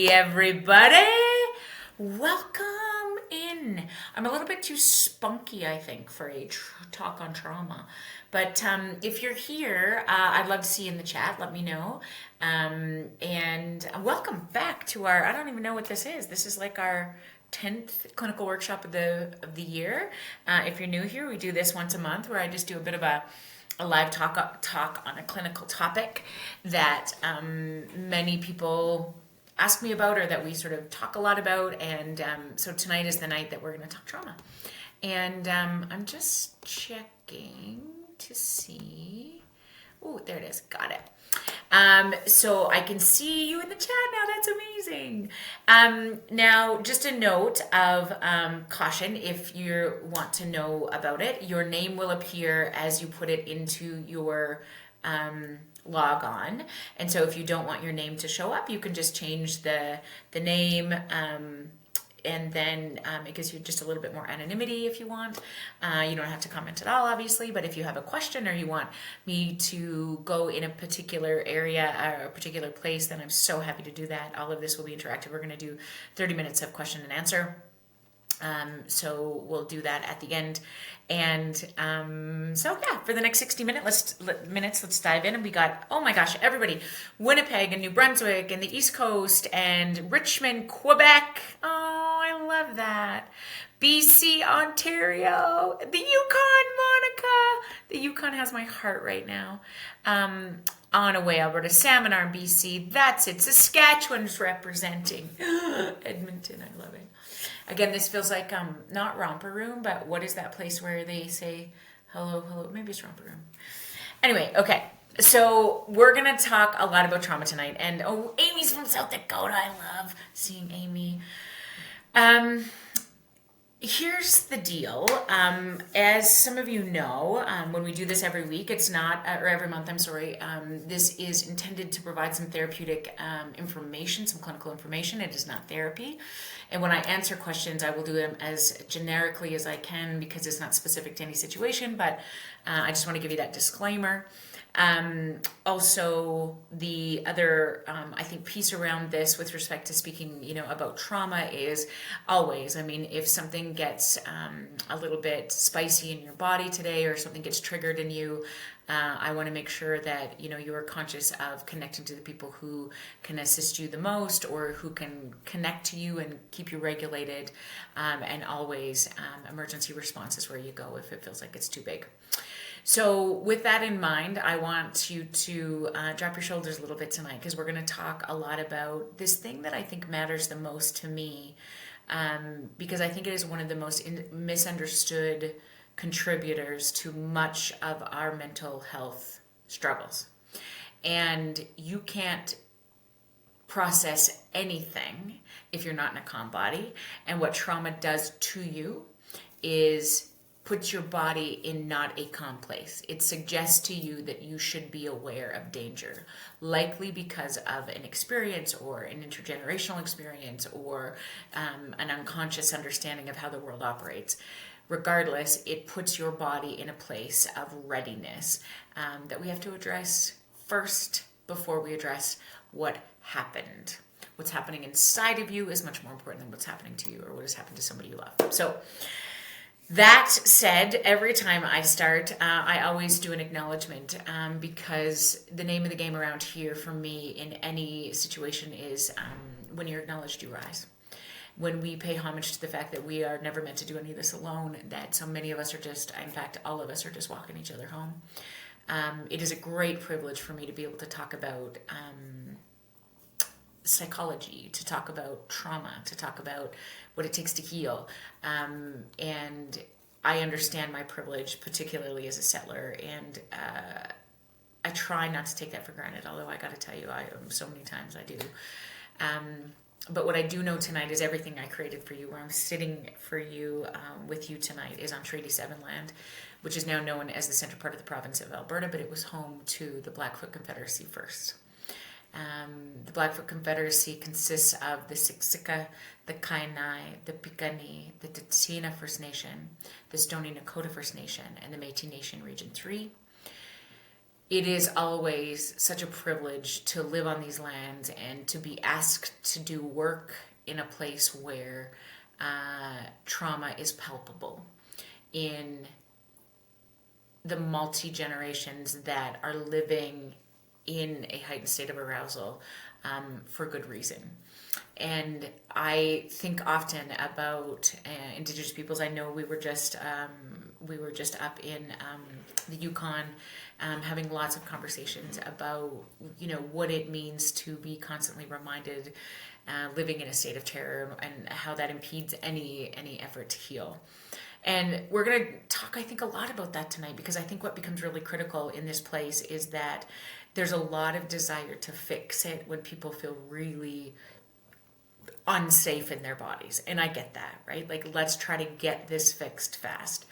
Hey everybody, welcome in. I'm a little bit too spunky, I think, for a talk on trauma. But if you're here, I'd love to see you in the chat. Let me know. And welcome back to our, I don't even know what this is. This is like our 10th clinical workshop of the year. If you're new here, we do this once a month where I just do a bit of a live talk on a clinical topic that many people ask me about, or that we sort of talk a lot about. And so tonight is the night that we're going to talk trauma. And I'm just checking to see. Oh, there it is. Got it. So I can see you in the chat now. That's amazing. Now, just a note of caution: if you want to know about it, your name will appear as you put it into your log on. And so if you don't want your name to show up, you can just change the name. And then it gives you just a little bit more anonymity if you want. You don't have to comment at all, obviously, but if you have a question or you want me to go in a particular area or a particular place, then I'm so happy to do that. All of this will be interactive. We're going to do 30 minutes of question and answer. So we'll do that at the end. And so yeah, for the next 60 minutes, let's dive in. And we got, oh my gosh, everybody, Winnipeg and New Brunswick and the East Coast and Richmond, Quebec. Oh, I love that. BC, Ontario, the Yukon, Monica. The Yukon has my heart right now. Onaway, Alberta, Salmonar, BC. That's it. Saskatchewan's representing. Edmonton, I love it. Again, this feels like not Romper Room, but what is that place where they say hello? Maybe it's Romper Room. Anyway, okay. So we're going to talk a lot about trauma tonight. And oh, Amy's from South Dakota. I love seeing Amy. Here's the deal. As some of you know, when we do this every week, it's not, or every month, I'm sorry, this is intended to provide some therapeutic information, some clinical information. It is not therapy. And when I answer questions, I will do them as generically as I can because it's not specific to any situation, but I just want to give you that disclaimer. Also, the other, I think, piece around this with respect to speaking, about trauma is always, if something gets a little bit spicy in your body today or something gets triggered in you, I want to make sure that, you are conscious of connecting to the people who can assist you the most or who can connect to you and keep you regulated, and always emergency responses where you go if it feels like it's too big. So with that in mind, I want you to drop your shoulders a little bit tonight because we're going to talk a lot about this thing that I think matters the most to me, because I think it is one of the most misunderstood contributors to much of our mental health struggles. And you can't process anything if you're not in a calm body. And what trauma does to you is puts your body in not a calm place. It suggests to you that you should be aware of danger, likely because of an experience or an intergenerational experience or an unconscious understanding of how the world operates. Regardless, it puts your body in a place of readiness that we have to address first before we address what happened. What's happening inside of you is much more important than what's happening to you or what has happened to somebody you love. So that said, every time I start, I always do an acknowledgement because the name of the game around here for me in any situation is when you're acknowledged, you rise. When we pay homage to the fact that we are never meant to do any of this alone, that so many of us are just, in fact, all of us are just walking each other home. It is a great privilege for me to be able to talk about psychology, to talk about trauma, to talk about what it takes to heal. And I understand my privilege, particularly as a settler, and I try not to take that for granted, although I got to tell you, so many times I do. But what I do know tonight is everything I created for you, where I'm sitting for you, with you tonight, is on Treaty 7 land, which is now known as the central part of the province of Alberta, but it was home to the Blackfoot Confederacy first. The Blackfoot Confederacy consists of the Siksika, the Kainai, the Piikani, the Tsuut'ina First Nation, the Stoney Nakoda First Nation, and the Métis Nation Region 3. it is always such a privilege to live on these lands and to be asked to do work in a place where trauma is palpable in the multi-generations that are living in a heightened state of arousal for good reason. And I think often about Indigenous peoples. I know we were just up in the Yukon, having lots of conversations about what it means to be constantly reminded, living in a state of terror, and how that impedes any effort to heal. And we're going to talk, I think, a lot about that tonight, because I think what becomes really critical in this place is that there's a lot of desire to fix it when people feel really unsafe in their bodies. And I get that, right? Like, let's try to get this fixed fast.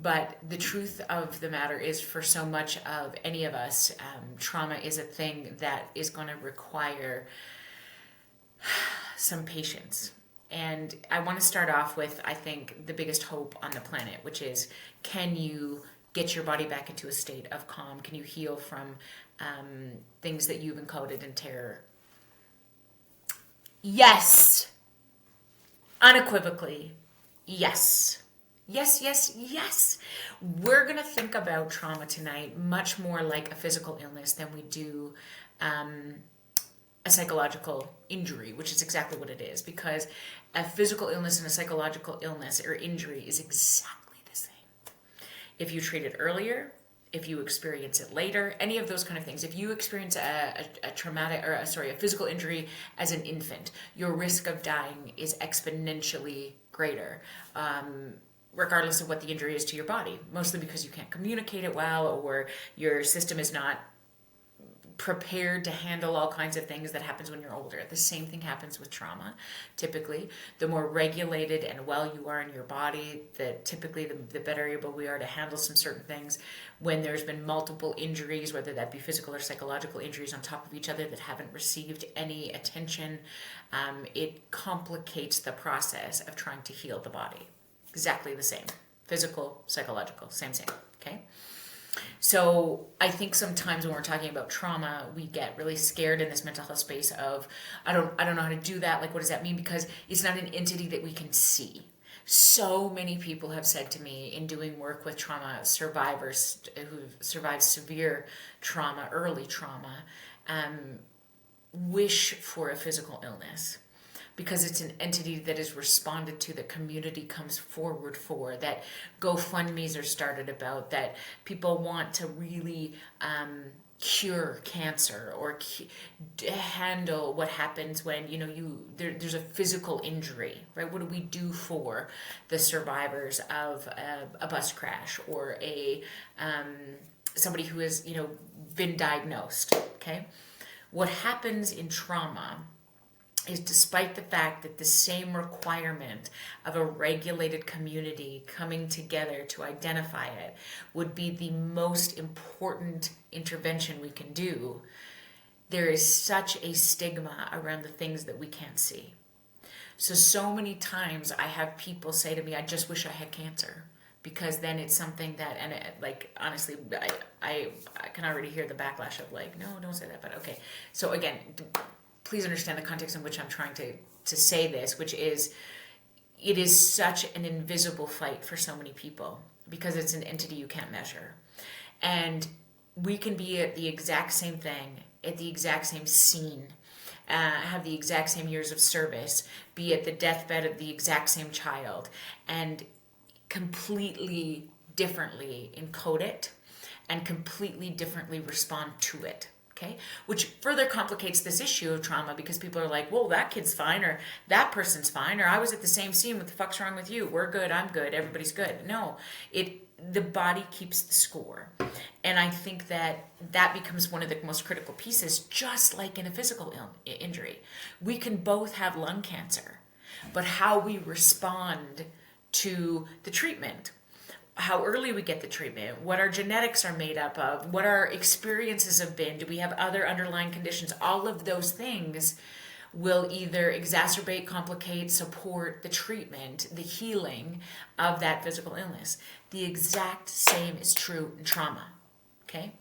But the truth of the matter is, for so much of any of us, trauma is a thing that is going to require some patience. And I want to start off with, I think, the biggest hope on the planet, which is, can you get your body back into a state of calm? Can you heal from things that you've encoded in terror? Yes. Unequivocally, yes. Yes, yes, yes. We're going to think about trauma tonight much more like a physical illness than we do a psychological injury, which is exactly what it is, because a physical illness and a psychological illness or injury is exactly the same. If you treat it earlier, if you experience it later, any of those kind of things. If you experience a physical injury as an infant, your risk of dying is exponentially greater, regardless of what the injury is to your body, mostly because you can't communicate it well, or your system is not prepared to handle all kinds of things that happens when you're older. The same thing happens with trauma. Typically, the more regulated and well you are in your body, the better able we are to handle some certain things. When there's been multiple injuries, whether that be physical or psychological injuries on top of each other that haven't received any attention, it complicates the process of trying to heal the body. Exactly the same. Physical, psychological, same, okay? So I think sometimes when we're talking about trauma, we get really scared in this mental health space of, I don't know how to do that. Like, what does that mean? Because it's not an entity that we can see. So many people have said to me in doing work with trauma survivors who've survived severe trauma, early trauma, wish for a physical illness, because it's an entity that is responded to, that community comes forward for, that GoFundMes are started about, that people want to really cure cancer or handle what happens when there's a physical injury, right? What do we do for the survivors of a bus crash or somebody who has been diagnosed? Okay, what happens in trauma is, despite the fact that the same requirement of a regulated community coming together to identify it would be the most important intervention we can do, there is such a stigma around the things that we can't see. So many times I have people say to me, I just wish I had cancer, because then it's something that, and honestly, I can already hear the backlash of like, no, don't say that, but okay. So again, please understand the context in which I'm trying to say this, which is, it is such an invisible fight for so many people, because it's an entity you can't measure. And we can be at the exact same thing, at the exact same scene, have the exact same years of service, be at the deathbed of the exact same child, and completely differently encode it and completely differently respond to it. Okay? Which further complicates this issue of trauma, because people are like, well, that kid's fine, or that person's fine, or I was at the same scene, what the fuck's wrong with you? We're good, I'm good, everybody's good. No, the body keeps the score. And I think that becomes one of the most critical pieces, just like in a physical injury. We can both have lung cancer, but how we respond to the treatment, how early we get the treatment, what our genetics are made up of, what our experiences have been, do we have other underlying conditions, all of those things will either exacerbate, complicate, support the treatment, the healing of that physical illness. The exact same is true in trauma. Okay.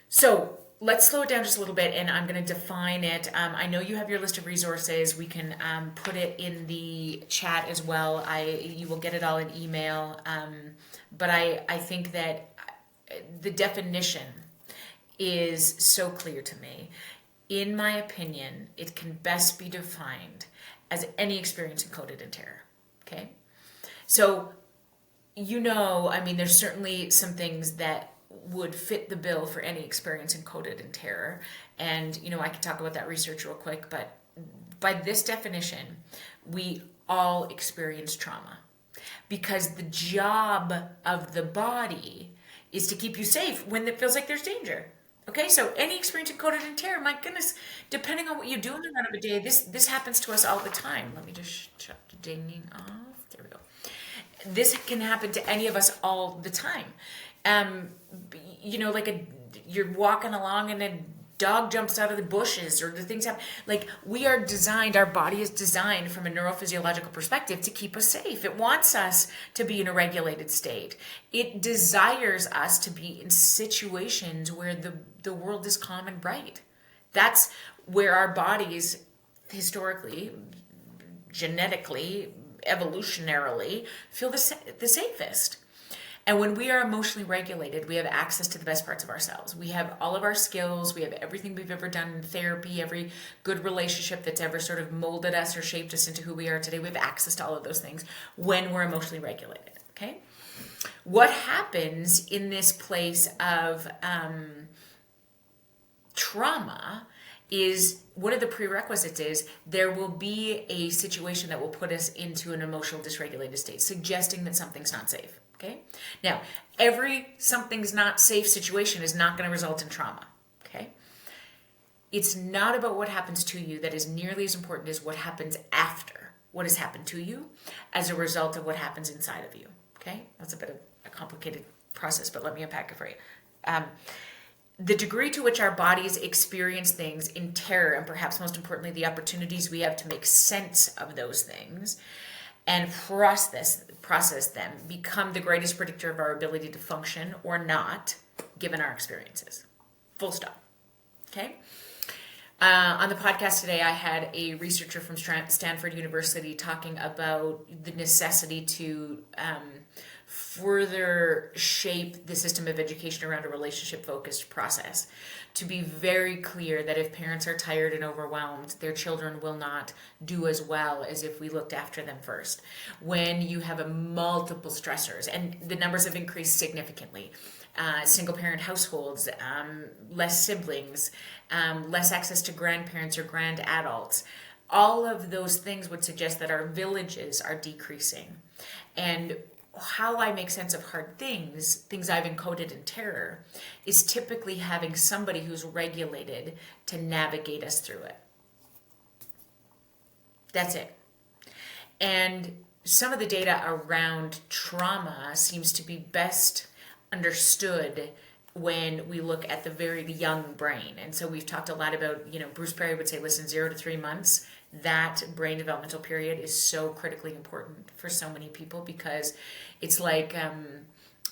So let's slow it down just a little bit, and I'm going to define it. I know you have your list of resources. We can put it in the chat as well. You will get it all in email. But I think that the definition is so clear to me. In my opinion, it can best be defined as any experience encoded in terror. Okay? So, I mean, there's certainly some things that would fit the bill for any experience encoded in terror. And, I could talk about that research real quick, but by this definition, we all experience trauma because the job of the body is to keep you safe when it feels like there's danger. Okay, so any experience encoded in terror, my goodness, depending on what you do in the run of a day, this happens to us all the time. Let me just shut the dinging off. There we go. This can happen to any of us all the time. Like you're walking along and a dog jumps out of the bushes or the things happen. Like we are designed, our body is designed from a neurophysiological perspective to keep us safe. It wants us to be in a regulated state. It desires us to be in situations where the world is calm and bright. That's where our bodies historically, genetically, evolutionarily feel the safest. And when we are emotionally regulated, we have access to the best parts of ourselves. We have all of our skills. We have everything we've ever done in therapy, every good relationship that's ever sort of molded us or shaped us into who we are today. We have access to all of those things when we're emotionally regulated. Okay? What happens in this place of trauma is one of the prerequisites is there will be a situation that will put us into an emotional dysregulated state, suggesting that something's not safe. Okay. Now, every something's not safe situation is not going to result in trauma. Okay. It's not about what happens to you that is nearly as important as what happens after what has happened to you as a result of what happens inside of you. Okay. That's a bit of a complicated process, but let me unpack it for you. The degree to which our bodies experience things in terror, and perhaps most importantly, the opportunities we have to make sense of those things and process them, become the greatest predictor of our ability to function or not, given our experiences. Full stop. Okay? On the podcast today, I had a researcher from Stanford University talking about the necessity to further shape the system of education around a relationship-focused process. To be very clear that if parents are tired and overwhelmed, their children will not do as well as if we looked after them first. When you have multiple stressors, and the numbers have increased significantly, single-parent households, less siblings, less access to grandparents or grand adults, all of those things would suggest that our villages are decreasing. And how I make sense of hard things I've encoded in terror, is typically having somebody who's regulated to navigate us through it. That's it. And some of the data around trauma seems to be best understood when we look at the very young brain. And so we've talked a lot about, Bruce Perry would say, listen, 0 to 3 months, that brain developmental period is so critically important for so many people because it's like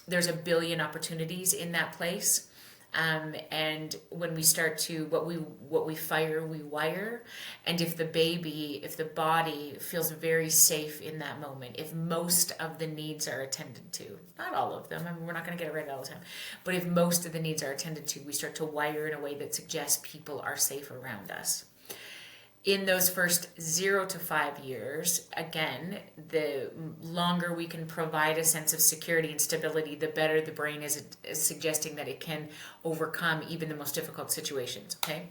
there's a billion opportunities in that place. And when we start to, what we fire, we wire. And if the body feels very safe in that moment, if most of the needs are attended to, not all of them, I mean, we're not going to get it right all the time, but if most of the needs are attended to, we start to wire in a way that suggests people are safe around us. In those first 0 to 5 years, again, the longer we can provide a sense of security and stability, the better the brain is suggesting that it can overcome even the most difficult situations, okay?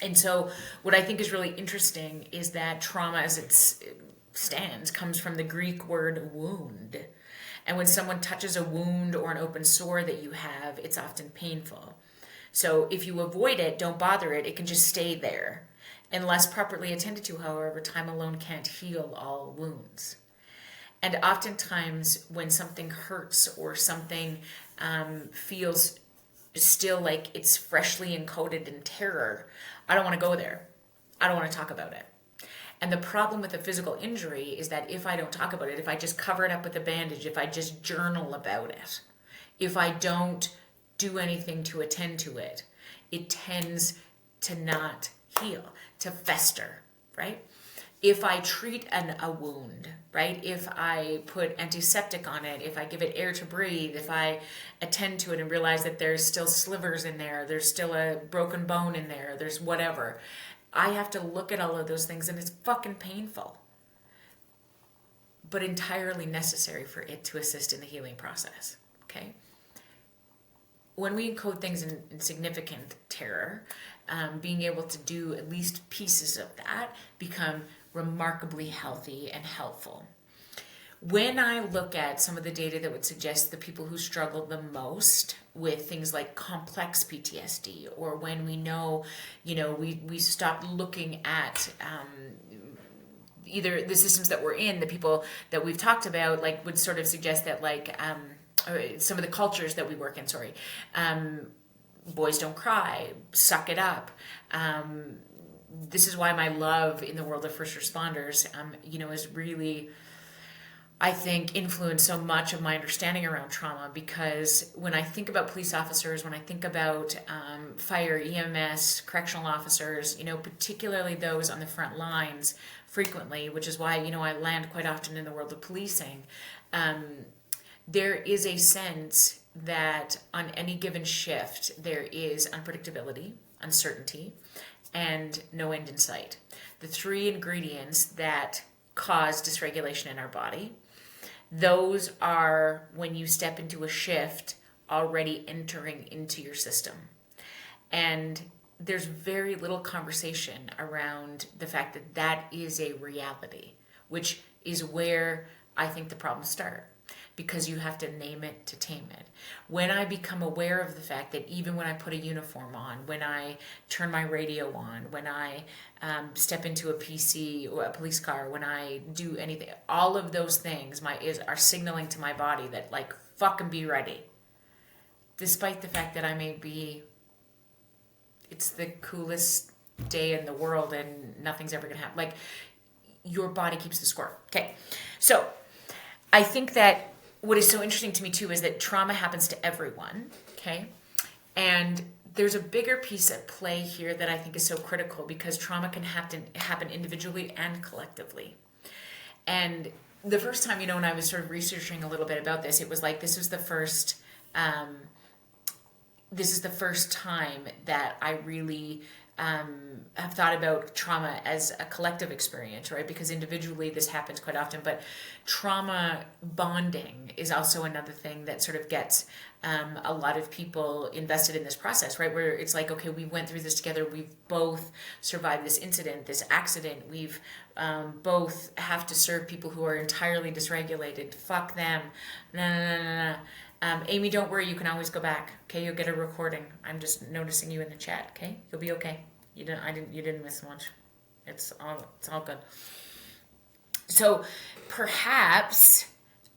And so what I think is really interesting is that trauma as it stands comes from the Greek word wound. And when someone touches a wound or an open sore that you have, it's often painful. So if you avoid it, don't bother it, it can just stay there. Unless properly attended to, however, time alone can't heal all wounds. And oftentimes when something hurts or something feels still like it's freshly encoded in terror, I don't want to go there. I don't want to talk about it. And the problem with a physical injury is that if I don't talk about it, if I just cover it up with a bandage, if I just journal about it, if I don't do anything to attend to it, it tends to not heal, to fester, right? If I treat a wound, right? If I put antiseptic on it, if I give it air to breathe, if I attend to it and realize that there's still slivers in there, there's still a broken bone in there, there's whatever, I have to look at all of those things, and it's fucking painful, but entirely necessary for it to assist in the healing process, okay? When we encode things in significant terror, being able to do at least pieces of that become remarkably healthy and helpful. When I look at some of the data that would suggest the people who struggle the most with things like complex PTSD, or when we know, we stop looking at either the systems that we're in, the people that we've talked about, like would sort of suggest that some of the cultures that we work in, boys don't cry, suck it up. This is why my love in the world of first responders, is really, I think, influenced so much of my understanding around trauma, because when I think about police officers, when I think about fire, EMS, correctional officers, particularly those on the front lines frequently, which is why, I land quite often in the world of policing, there is a sense that on any given shift, there is unpredictability, uncertainty, and no end in sight. The three ingredients that cause dysregulation in our body, those are when you step into a shift already entering into your system. And there's very little conversation around the fact that that is a reality, which is where I think the problems start, because you have to name it to tame it. When I become aware of the fact that even when I put a uniform on, when I turn my radio on, when I step into a PC or a police car, when I do anything, all of those things are signaling to my body that, like, fucking be ready. Despite the fact that it's the coolest day in the world and nothing's ever gonna happen. Like, your body keeps the score. Okay, so I think that what is so interesting to me too is that trauma happens to everyone, okay? And there's a bigger piece at play here that I think is so critical, because trauma can happen individually and collectively. And the first time, when I was sort of researching a little bit about this, it was like this is the first time that I really have thought about trauma as a collective experience, right? Because individually this happens quite often, but trauma bonding is also another thing that sort of gets a lot of people invested in this process, right? Where it's like, okay, we went through this together. We've both survived this incident, this accident. We've both have to serve people who are entirely dysregulated. Fuck them. No. Amy, don't worry. You can always go back. Okay, you'll get a recording. I'm just noticing you in the chat. Okay, you'll be okay. You didn't miss much. It's all good. So perhaps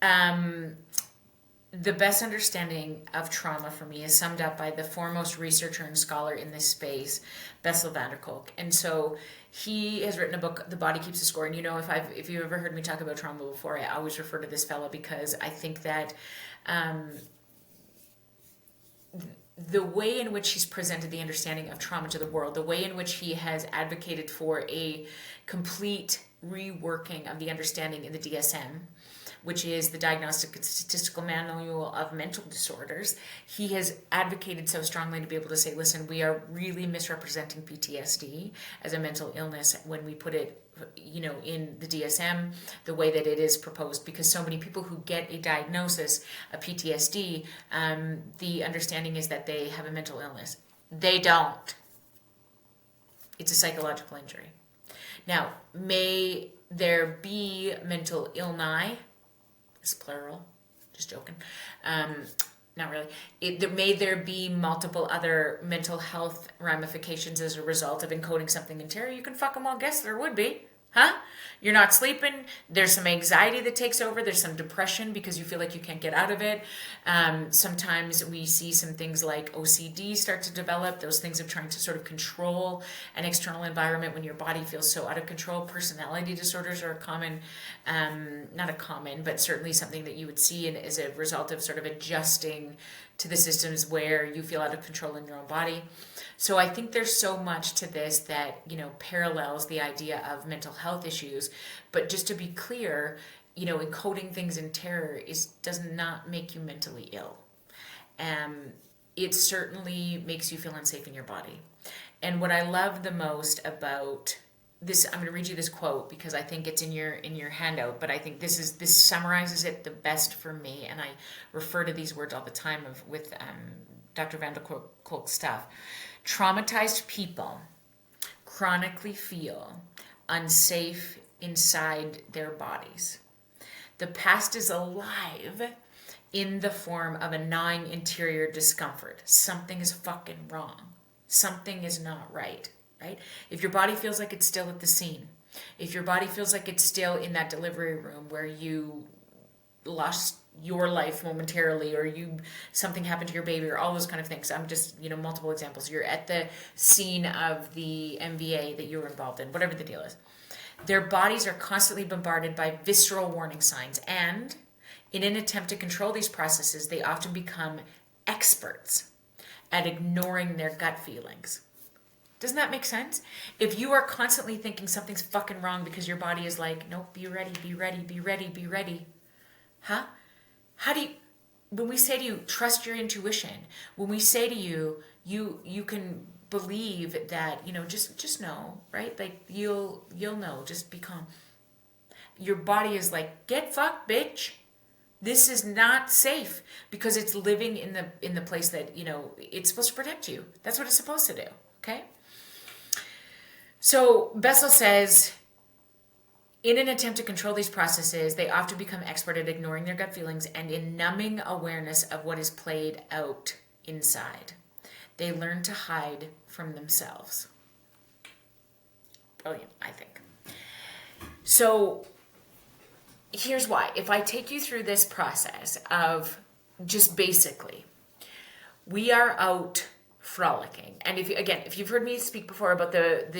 the best understanding of trauma for me is summed up by the foremost researcher and scholar in this space, Bessel van der Kolk. And so he has written a book, The Body Keeps the Score. And if you've ever heard me talk about trauma before, I always refer to this fellow, because I think that the way in which he's presented the understanding of trauma to the world, the way in which he has advocated for a complete reworking of the understanding in the DSM, which is the Diagnostic and Statistical Manual of Mental Disorders, he has advocated so strongly to be able to say, listen, we are really misrepresenting PTSD as a mental illness when we put it, in the DSM, the way that it is proposed, because so many people who get a diagnosis of PTSD, the understanding is that they have a mental illness. They don't. It's a psychological injury. Now, may there be mental illni, it's plural, just joking, not really. May there be multiple other mental health ramifications as a result of encoding something in terror? You can fucking well guess there would be. Huh? You're not sleeping. There's some anxiety that takes over. There's some depression because you feel like you can't get out of it. Sometimes we see some things like OCD start to develop, those things of trying to sort of control an external environment when your body feels so out of control. Personality disorders are a common, not a common, but certainly something that you would see as a result of sort of adjusting to the systems where you feel out of control in your own body. So I think there's so much to this that, parallels the idea of mental health issues. But just to be clear, encoding things in terror does not make you mentally ill. It certainly makes you feel unsafe in your body. And what I love the most about this, I'm going to read you this quote because I think it's in your handout, but I think this summarizes it the best for me, and I refer to these words all the time with Dr. van der Kolk's stuff. Traumatized people chronically feel unsafe inside their bodies. The past is alive in the form of a gnawing interior discomfort. Something is fucking wrong. Something is not right. Right? If your body feels like it's still at the scene, if your body feels like it's still in that delivery room where you lost your life momentarily, or something happened to your baby, or all those kind of things. I'm just, multiple examples. You're at the scene of the MVA that you were involved in, whatever the deal is. Their bodies are constantly bombarded by visceral warning signs, and in an attempt to control these processes, they often become experts at ignoring their gut feelings. Doesn't that make sense? If you are constantly thinking something's fucking wrong because your body is like, nope, be ready, be ready, be ready, be ready. Huh? How do you, when we say to you, trust your intuition, when we say to you, you can believe that, just know, right? Like you'll know, just be calm. Your body is like, get fucked, bitch. This is not safe because it's living in the place that, it's supposed to protect you. That's what it's supposed to do. Okay? So Bessel says, in an attempt to control these processes, they often become expert at ignoring their gut feelings and in numbing awareness of what is played out inside. They learn to hide from themselves. Brilliant, I think. So here's why. If I take you through this process of just basically, we are out frolicking. And if you've heard me speak before about this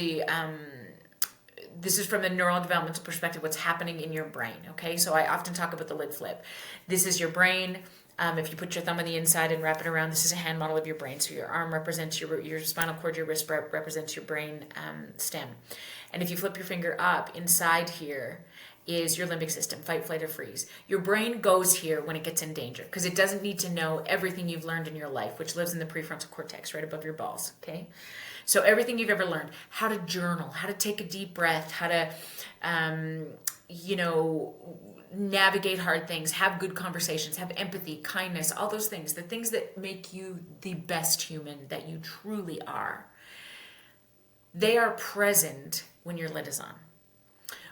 is from the neural developmental perspective, what's happening in your brain, okay? So I often talk about the lid flip. This is your brain. If you put your thumb on the inside and wrap it around, this is a hand model of your brain. So your arm represents your spinal cord, your wrist represents your brain stem. And if you flip your finger up, inside here is your limbic system, fight, flight, or freeze. Your brain goes here when it gets in danger because it doesn't need to know everything you've learned in your life, which lives in the prefrontal cortex, right above your balls, okay? So everything you've ever learned, how to journal, how to take a deep breath, how to, navigate hard things, have good conversations, have empathy, kindness, all those things, the things that make you the best human that you truly are, they are present when your lid is on.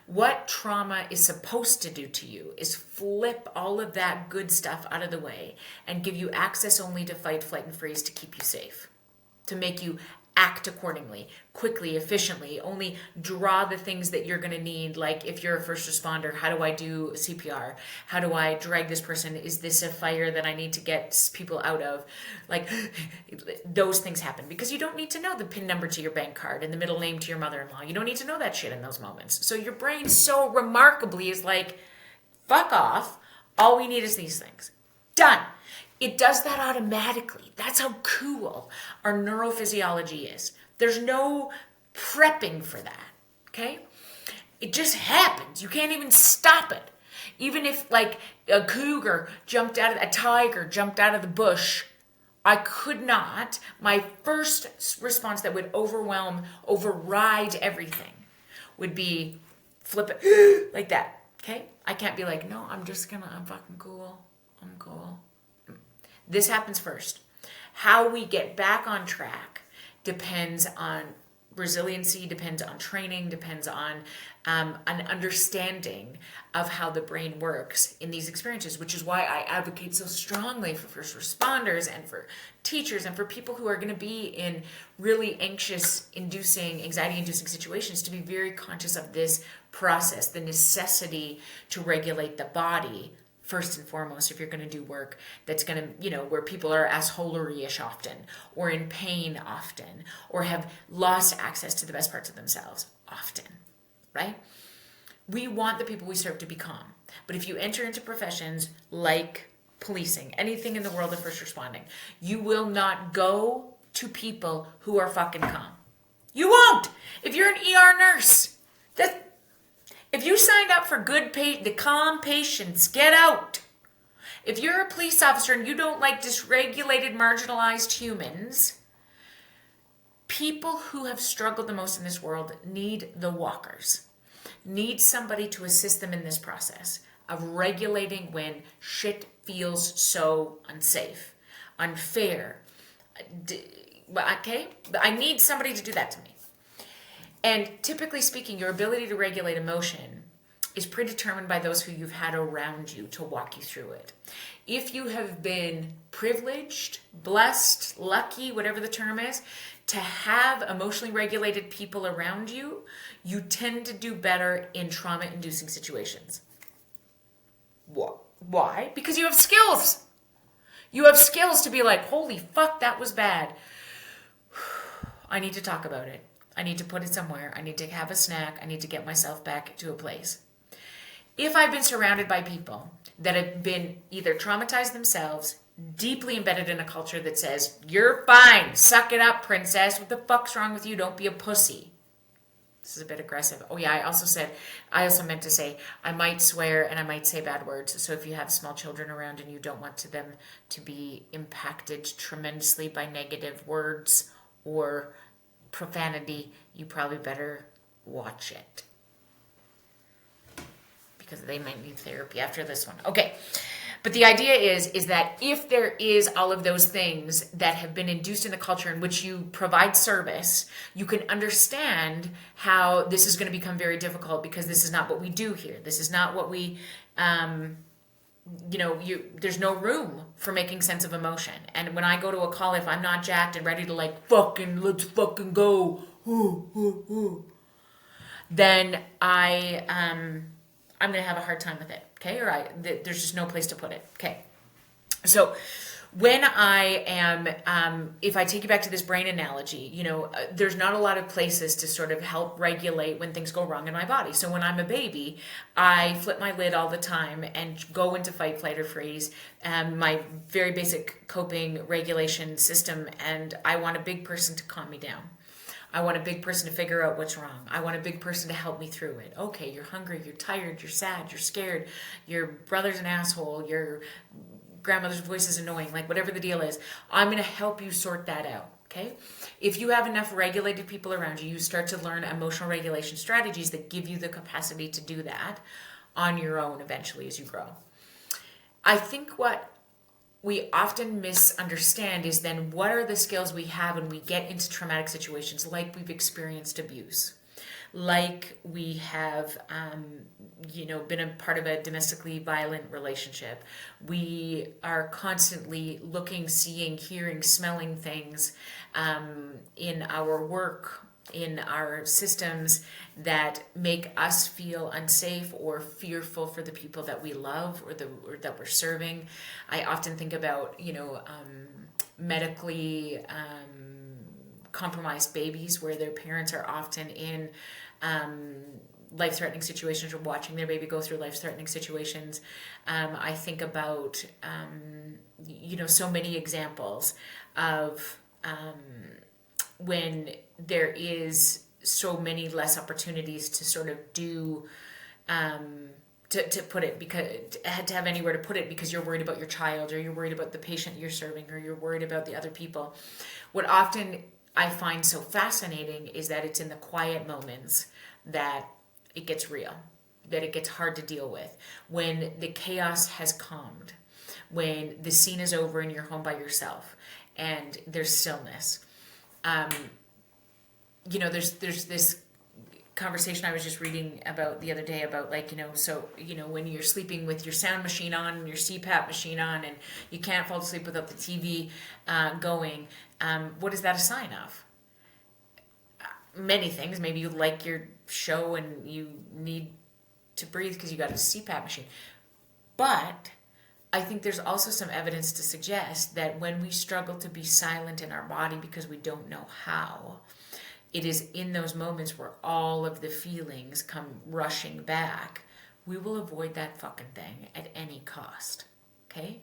What trauma is supposed to do to you is flip all of that good stuff out of the way and give you access only to fight, flight, and freeze to keep you safe, to make you act accordingly, quickly, efficiently, only draw the things that you're going to need. Like if you're a first responder, how do I do CPR? How do I drag this person? Is this a fire that I need to get people out of? Like those things happen because you don't need to know the PIN number to your bank card and the middle name to your mother-in-law. You don't need to know that shit in those moments. So your brain so remarkably is like, fuck off. All we need is these things. Done. It does that automatically. That's how cool our neurophysiology is. There's no prepping for that, okay? It just happens. You can't even stop it. Even if like a tiger jumped out of the bush, I could not. My first response that would override everything would be flip it like that, okay? I can't be like, no, I'm fucking cool. I'm cool. This happens first. How we get back on track depends on resiliency, depends on training, depends on an understanding of how the brain works in these experiences, which is why I advocate so strongly for first responders and for teachers and for people who are going to be in really anxiety-inducing situations to be very conscious of this process, the necessity to regulate the body first and foremost if you're going to do work that's going to, where people are assholery-ish often, or in pain often, or have lost access to the best parts of themselves often, right? We want the people we serve to be calm. But if you enter into professions like policing, anything in the world of first responding, you will not go to people who are fucking calm. You won't! If you're an ER nurse, if you signed up for the calm patients, get out. If you're a police officer and you don't like dysregulated, marginalized humans, people who have struggled the most in this world need the walkers, need somebody to assist them in this process of regulating when shit feels so unsafe, unfair. Okay? I need somebody to do that to me. And typically speaking, your ability to regulate emotion is predetermined by those who you've had around you to walk you through it. If you have been privileged, blessed, lucky, whatever the term is, to have emotionally regulated people around you, you tend to do better in trauma-inducing situations. Why? Because you have skills. You have skills to be like, holy fuck, that was bad. I need to talk about it. I need to put it somewhere. I need to have a snack. I need to get myself back to a place. If I've been surrounded by people that have been either traumatized themselves, deeply embedded in a culture that says, you're fine, suck it up, princess. What the fuck's wrong with you? Don't be a pussy. This is a bit aggressive. Oh yeah, I also meant to say, I might swear and I might say bad words. So if you have small children around and you don't want them to be impacted tremendously by negative words or profanity, you probably better watch it, because they might need therapy after this one. Okay. But the idea is that if there is all of those things that have been induced in the culture in which you provide service, you can understand how this is going to become very difficult, because this is not what we do here. This is not what we, there's no room for making sense of emotion. And when I go to a call, if I'm not jacked and ready to let's fucking go, then I'm going to have a hard time with it. Okay. There's just no place to put it. Okay. So when I am, if I take you back to this brain analogy, there's not a lot of places to sort of help regulate when things go wrong in my body. So when I'm a baby, I flip my lid all the time and go into fight, flight, or freeze, my very basic coping regulation system. And I want a big person to calm me down. I want a big person to figure out what's wrong. I want a big person to help me through it. Okay, you're hungry, you're tired, you're sad, you're scared, your brother's an asshole, your grandmother's voice is annoying, whatever the deal is. I'm going to help you sort that out, okay? If you have enough regulated people around you, you start to learn emotional regulation strategies that give you the capacity to do that on your own eventually as you grow. I think what we often misunderstand is then what are the skills we have when we get into traumatic situations, like we've experienced abuse, like we have been a part of a domestically violent relationship. We are constantly looking, seeing, hearing, smelling things in our work, in our systems that make us feel unsafe or fearful for the people that we love or that we're serving. I often think about, medically compromised babies where their parents are often in life-threatening situations or watching their baby go through life-threatening situations. I think about, so many examples of when there is so many less opportunities to sort of do, to put it, because to have anywhere to put it because you're worried about your child, or you're worried about the patient you're serving, or you're worried about the other people. What often I find so fascinating is that it's in the quiet moments that it gets real, that it gets hard to deal with. When the chaos has calmed, when the scene is over and you're home by yourself and there's stillness. there's this conversation I was just reading about the other day about like, so, when you're sleeping with your sound machine on and your CPAP machine on and you can't fall asleep without the TV going, what is that a sign of? Many things. Maybe you like your show and you need to breathe because you got a CPAP machine. But I think there's also some evidence to suggest that when we struggle to be silent in our body because we don't know how, it is in those moments where all of the feelings come rushing back. We will avoid that fucking thing at any cost. Okay?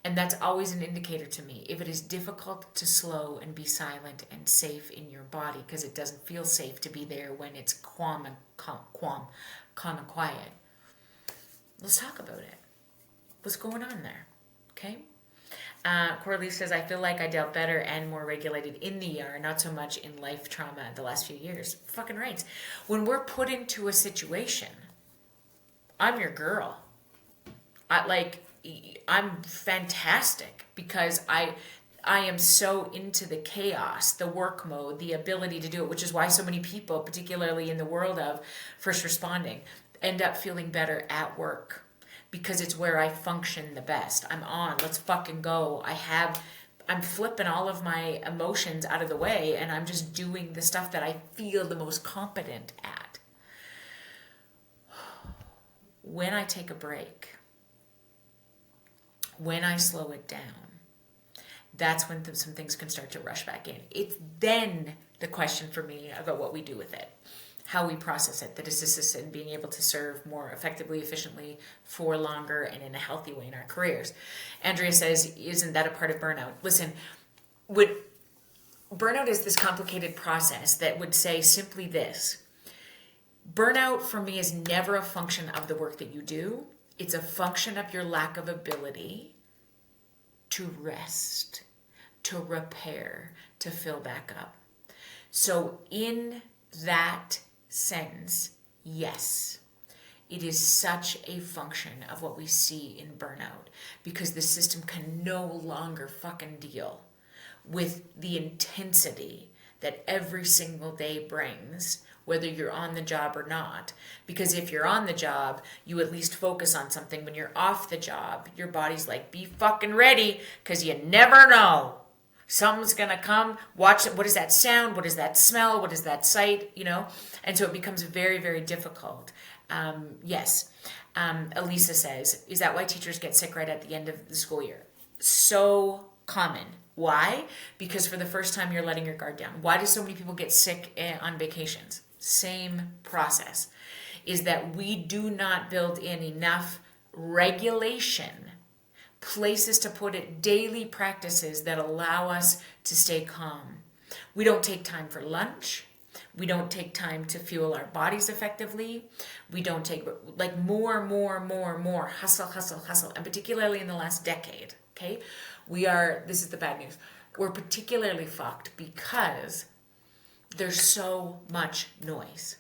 And that's always an indicator to me. If it is difficult to slow and be silent and safe in your body because it doesn't feel safe to be there when it's calm and quiet, let's talk about it. What's going on there? Okay? Coralie says, I feel like I dealt better and more regulated in the ER, not so much in life trauma the last few years. Fucking right. When we're put into a situation, I'm your girl. I'm fantastic because I am so into the chaos, the work mode, the ability to do it, which is why so many people, particularly in the world of first responding, end up feeling better at work. Because it's where I function the best. I'm on. Let's fucking go. I'm flipping all of my emotions out of the way and I'm just doing the stuff that I feel the most competent at. When I take a break, when I slow it down, that's when some things can start to rush back in. It's then the question for me about what we do with it. How we process it, that assists us in being able to serve more effectively, efficiently, for longer, and in a healthy way in our careers. Andrea says, isn't that a part of burnout? Listen, burnout is this complicated process that would say simply this. Burnout for me is never a function of the work that you do. It's a function of your lack of ability to rest, to repair, to fill back up. So in that sense, yes, it is such a function of what we see in burnout because the system can no longer fucking deal with the intensity that every single day brings, whether you're on the job or not. Because if you're on the job, you at least focus on something. When you're off the job, your body's like, be fucking ready because you never know. Something's going to come, watch it. What is that sound? What is that smell? What is that sight? And so it becomes very, very difficult. Yes. Elisa says, is that why teachers get sick right at the end of the school year? So common. Why? Because for the first time, you're letting your guard down. Why do so many people get sick on vacations? Same process. Is that we do not build in enough regulation, places to put it, daily practices that allow us to stay calm. We don't take time for lunch. We don't take time to fuel our bodies effectively. We don't take more hustle. And particularly in the last decade, okay? This is the bad news. We're particularly fucked because there's so much noise.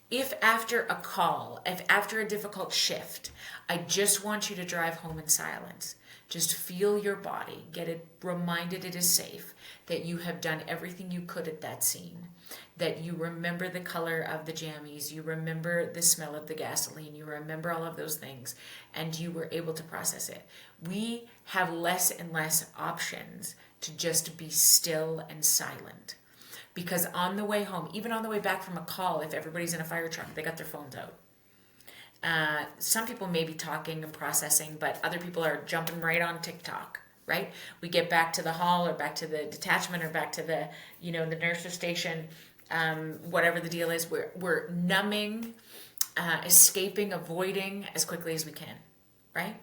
If after a call, if after a difficult shift, I just want you to drive home in silence, just feel your body, get it reminded it is safe, that you have done everything you could at that scene, that you remember the color of the jammies, you remember the smell of the gasoline, you remember all of those things, and you were able to process it. We have less and less options to just be still and silent. Because on the way home, even on the way back from a call, if everybody's in a fire truck, they got their phones out. Some people may be talking and processing, but other people are jumping right on TikTok, right? We get back to the hall or back to the detachment or back to the, the nurse's station, whatever the deal is. We're numbing, escaping, avoiding as quickly as we can, right?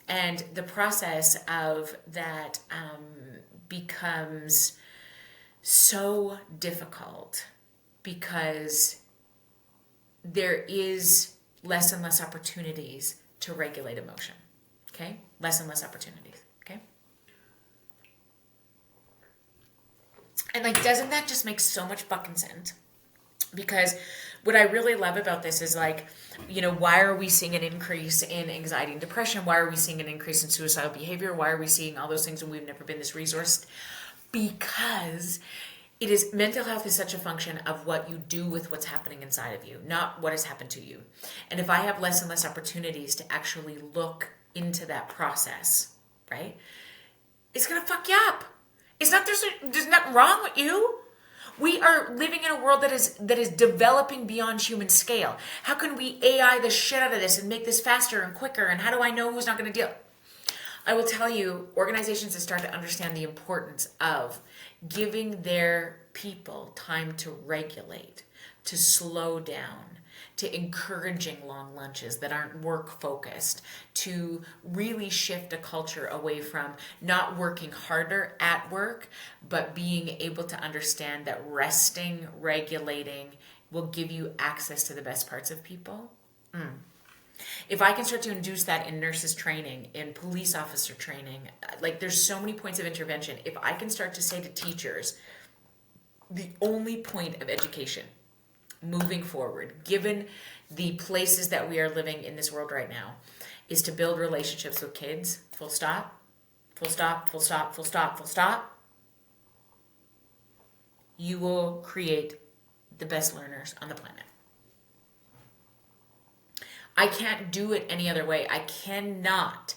And the process of that becomes so difficult because there is less and less opportunities to regulate emotion, okay? Less and less opportunities, okay? And doesn't that just make so much fucking sense? Because what I really love about this is why are we seeing an increase in anxiety and depression? Why are we seeing an increase in suicidal behavior? Why are we seeing all those things when we've never been this resourced? Because It is, mental health is such a function of what you do with what's happening inside of you, not what has happened to you. And if I have less and less opportunities to actually look into that process, right, it's gonna fuck you up. It's not, there's nothing wrong with you. We are living in a world that is developing beyond human scale. How can we AI the shit out of this and make this faster and quicker? And how do I know who's not going to deal? I will tell you, organizations that start to understand the importance of giving their people time to regulate, to slow down, to encouraging long lunches that aren't work focused, to really shift a culture away from not working harder at work, but being able to understand that resting, regulating will give you access to the best parts of people. If I can start to induce that in nurses training, in police officer training, like there's so many points of intervention. If I can start to say to teachers, the only point of education moving forward, given the places that we are living in this world right now, is to build relationships with kids, full stop, full stop, full stop, full stop, full stop, you will create the best learners on the planet. I can't do it any other way. I cannot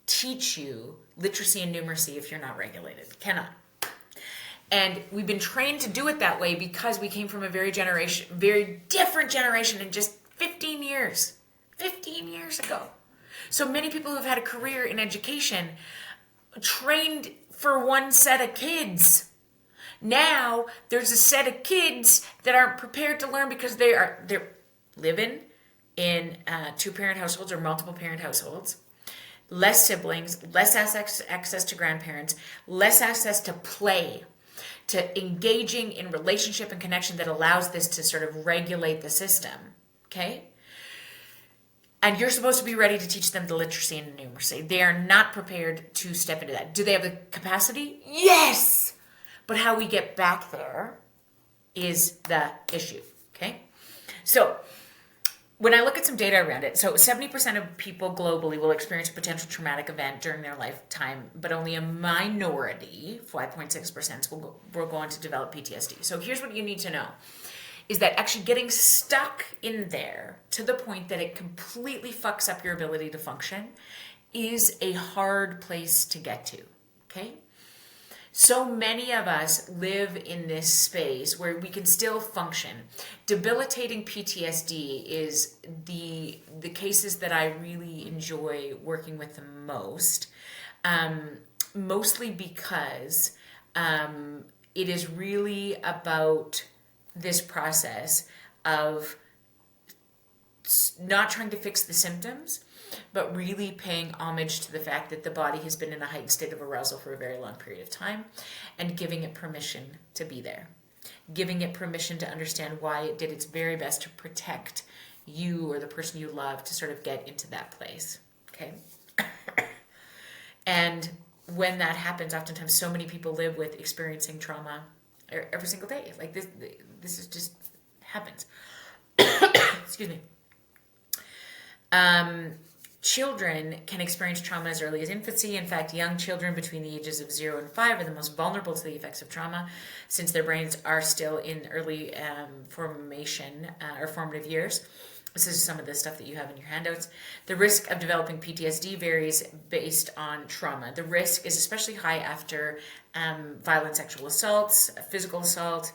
teach you literacy and numeracy if you're not regulated. Cannot. And we've been trained to do it that way because we came from a very different generation in just 15 years ago. So many people who've had a career in education trained for one set of kids. Now there's a set of kids that aren't prepared to learn because they're living in two-parent households or multiple parent households, less siblings, less access to grandparents, less access to play, to engaging in relationship and connection that allows this to sort of regulate the system, okay? And you're supposed to be ready to teach them the literacy and numeracy. They are not prepared to step into that. Do they have the capacity? Yes! But how we get back there is the issue, okay? So when I look at some data around it, so 70% of people globally will experience a potential traumatic event during their lifetime, but only a minority, 5.6%, will go on to develop PTSD. So here's what you need to know, is that actually getting stuck in there to the point that it completely fucks up your ability to function is a hard place to get to, okay? So many of us live in this space where we can still function. Debilitating PTSD is the cases that I really enjoy working with the most, mostly because it is really about this process of not trying to fix the symptoms, but really paying homage to the fact that the body has been in a heightened state of arousal for a very long period of time and giving it permission to be there. Giving it permission to understand why it did its very best to protect you or the person you love to sort of get into that place, okay? And when that happens, oftentimes so many people live with experiencing trauma every single day. Like this is just happens. Excuse me. Children can experience trauma as early as infancy. In fact, young children between the ages of 0 and 5 are the most vulnerable to the effects of trauma, since their brains are still in early formation or formative years. This is some of the stuff that you have in your handouts. The risk of developing PTSD varies based on trauma. The risk is especially high after violent sexual assaults, physical assault.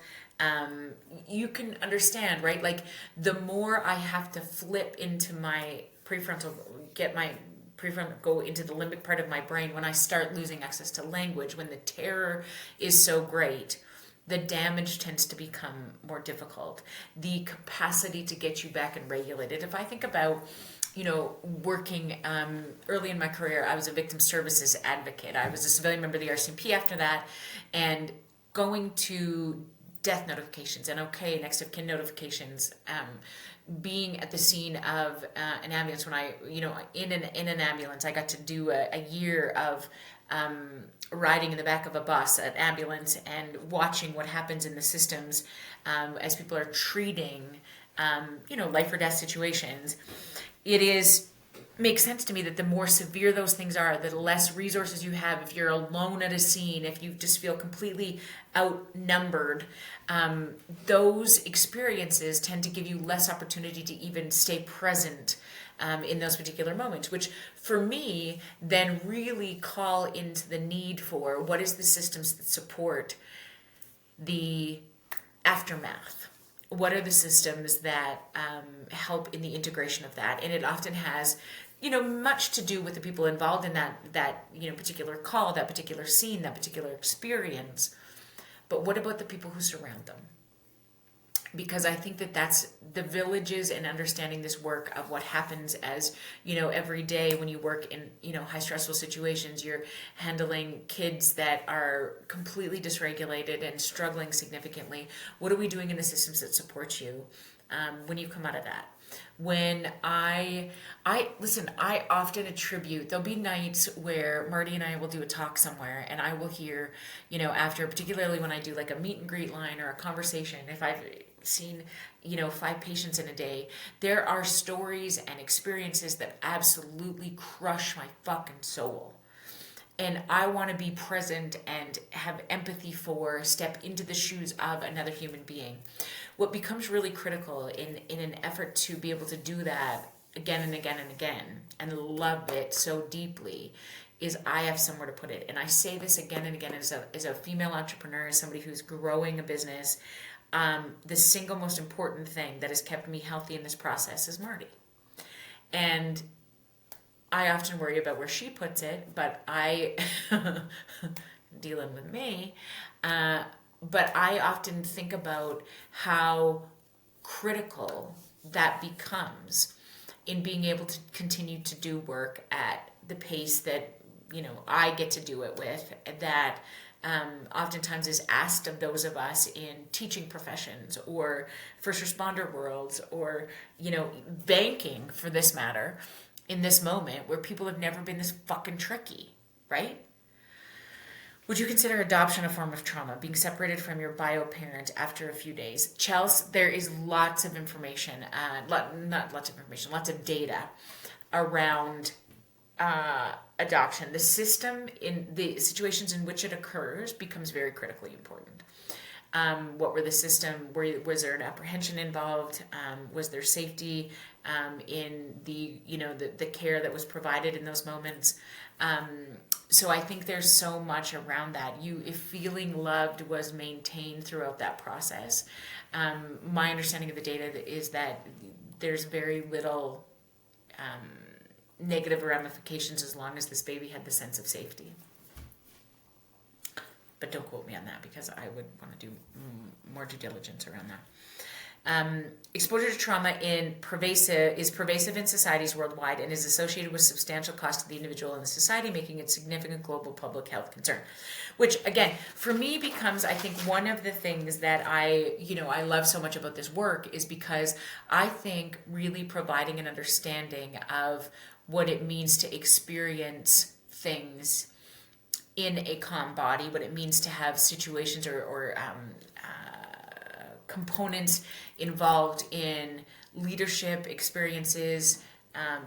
You can understand, right? Like the more I have to flip into my prefrontal, get my prefrontal, go into the limbic part of my brain, when I start losing access to language, when the terror is so great, the damage tends to become more difficult. The capacity to get you back and regulated. If I think about, working early in my career, I was a victim services advocate. I was a civilian member of the RCMP after that, and going to death notifications and next of kin notifications, being at the scene of an ambulance. When I, in an ambulance, I got to do a year of riding in the back of a bus, an ambulance, and watching what happens in the systems as people are treating, life or death situations. It is makes sense to me that the more severe those things are, the less resources you have. If you're alone at a scene, if you just feel completely outnumbered, those experiences tend to give you less opportunity to even stay present in those particular moments, which for me then really call into the need for what is the systems that support the aftermath. What are the systems that help in the integration of that? And it often has, much to do with the people involved in that particular call, that particular scene, that particular experience. But what about the people who surround them? Because I think that that's the villages and understanding this work of what happens as, every day when you work in, high stressful situations, you're handling kids that are completely dysregulated and struggling significantly. What are we doing in the systems that support you when you come out of that? When I often attribute, there'll be nights where Marty and I will do a talk somewhere and I will hear, after, particularly when I do like a meet and greet line or a conversation, if I've seen 5 patients in a day, there are stories and experiences that absolutely crush my fucking soul, and I want to be present and have empathy for, step into the shoes of another human being. What becomes really critical in an effort to be able to do that again and again and again and love it so deeply is I have somewhere to put it. And I say this again and again as a female entrepreneur, as somebody who's growing a business. The single most important thing that has kept me healthy in this process is Marty. And I often worry about where she puts it, but dealing with me, but I often think about how critical that becomes in being able to continue to do work at the pace that, I get to do it with, that oftentimes is asked of those of us in teaching professions or first responder worlds or, banking for this matter, in this moment where people have never been this fucking tricky, right? Would you consider adoption a form of trauma, being separated from your bio parent after a few days? Chelsea, there is lots of information, lots of data around adoption. The system in the situations in which it occurs becomes very critically important. What were the system? Was there an apprehension involved? Was there safety in the care that was provided in those moments? So I think there's so much around that. If feeling loved was maintained throughout that process, my understanding of the data is that there's very little negative ramifications as long as this baby had the sense of safety. But don't quote me on that because I would want to do more due diligence around that. Exposure to trauma is pervasive in societies worldwide and is associated with substantial cost to the individual and the society, making it significant global public health concern. Which again, for me becomes, I think, one of the things that I love so much about this work is because I think really providing an understanding of what it means to experience things in a calm body, what it means to have situations or components involved in leadership experiences,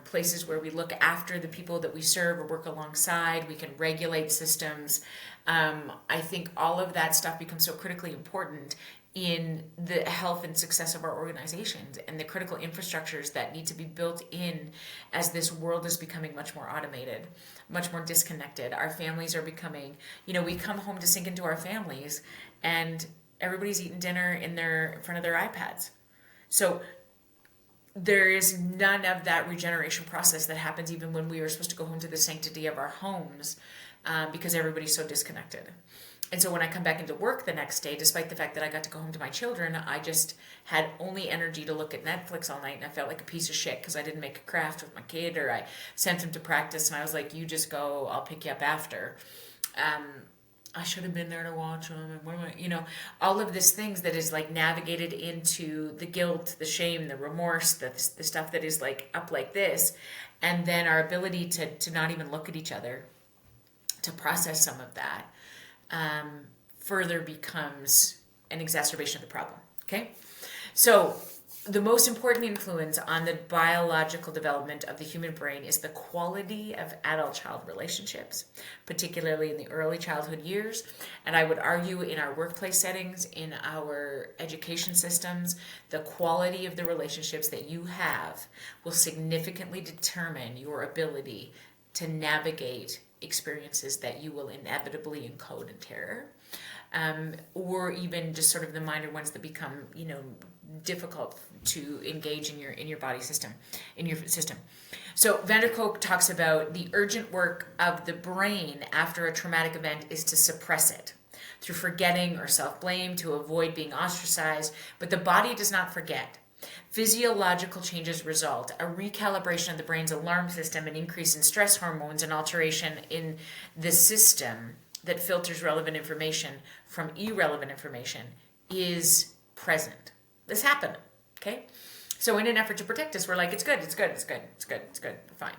places where we look after the people that we serve or work alongside, we can regulate systems. I think all of that stuff becomes so critically important in the health and success of our organizations and the critical infrastructures that need to be built in as this world is becoming much more automated, much more disconnected. Our families are becoming, we come home to sink into our families and everybody's eating dinner in front of their iPads. So there is none of that regeneration process that happens even when we are supposed to go home to the sanctity of our homes because everybody's so disconnected. And so when I come back into work the next day, despite the fact that I got to go home to my children, I just had only energy to look at Netflix all night, and I felt like a piece of shit because I didn't make a craft with my kid, or I sent him to practice, and I was like, you just go, I'll pick you up after. I should have been there to watch him, and all of these things that is like navigated into the guilt, the shame, the remorse, the stuff that is like up like this, and then our ability to not even look at each other, to process some of that, further becomes an exacerbation of the problem. Okay, so The most important influence on the biological development of the human brain is the quality of adult-child relationships, particularly in the early childhood years. And I would argue in our workplace settings, in our education systems, the quality of the relationships that you have will significantly determine your ability to navigate experiences that you will inevitably encode in terror. Or even just sort of the minor ones that become, difficult to engage in your body system, in your system. So Van der Kolk talks about the urgent work of the brain after a traumatic event is to suppress it through forgetting or self-blame to avoid being ostracized, but the body does not forget. Physiological changes result, a recalibration of the brain's alarm system, an increase in stress hormones, an alteration in the system that filters relevant information from irrelevant information is present. This happened, okay? So in an effort to protect us, we're like, it's good, we're fine.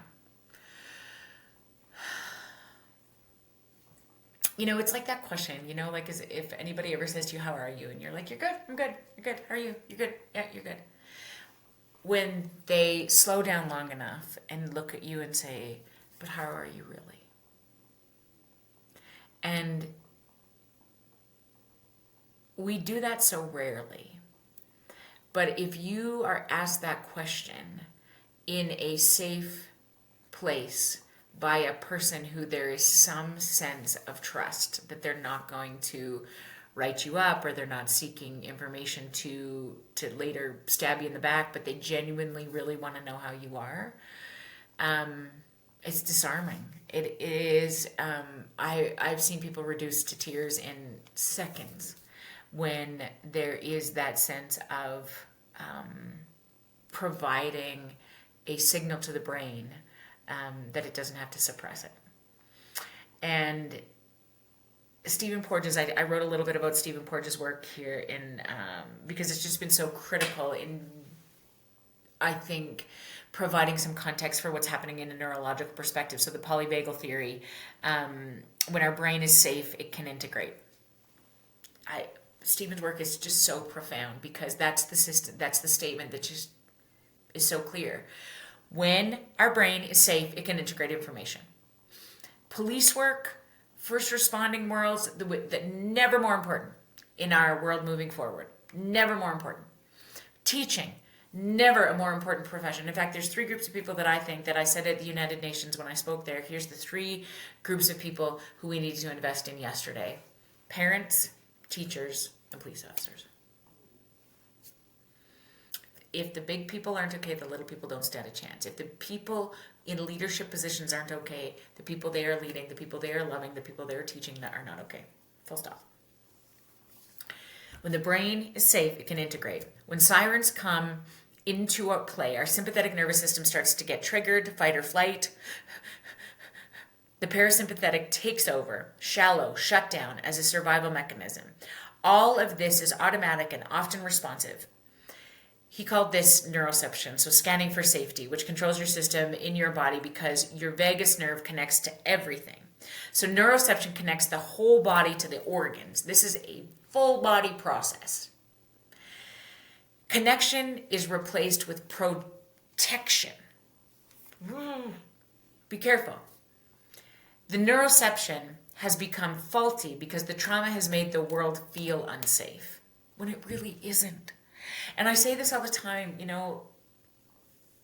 It's like that question, like as if anybody ever says to you, how are you? And you're like, you're good, I'm good, you're good, how are you? You're good, yeah, you're good. When they slow down long enough and look at you and say, but how are you really? And we do that so rarely. But if you are asked that question in a safe place by a person who there is some sense of trust that they're not going to write you up or they're not seeking information to later stab you in the back, but they genuinely really want to know how you are, it's disarming. It is. I've seen people reduced to tears in seconds when there is that sense of providing a signal to the brain that it doesn't have to suppress it. And Stephen Porges, I wrote a little bit about Stephen Porges' work here because it's just been so critical in, I think, providing some context for what's happening in a neurological perspective. So the polyvagal theory, when our brain is safe, it can integrate. Stephen's work is just so profound because that's the system, that's the statement that just is so clear. When our brain is safe, it can integrate information. Police work, first responding worlds, that never more important in our world moving forward. Never more important. Teaching, never a more important profession. In fact, there's 3 groups of people that I think that I said at the United Nations when I spoke there. Here's the 3 groups of people who we need to invest in yesterday. Parents, teachers, and police officers. If the big people aren't okay, the little people don't stand a chance. If the people in leadership positions aren't okay, the people they are leading, the people they are loving, the people they are teaching that are not okay. Full stop. When the brain is safe, it can integrate. When sirens come into a play, our sympathetic nervous system starts to get triggered, fight or flight. The parasympathetic takes over, shallow, shut down as a survival mechanism. All of this is automatic and often responsive. He called this neuroception, so scanning for safety, which controls your system in your body because your vagus nerve connects to everything. So neuroception connects the whole body to the organs. This is a full body process. Connection is replaced with protection. Be careful. The neuroception has become faulty because the trauma has made the world feel unsafe, when it really isn't. And I say this all the time,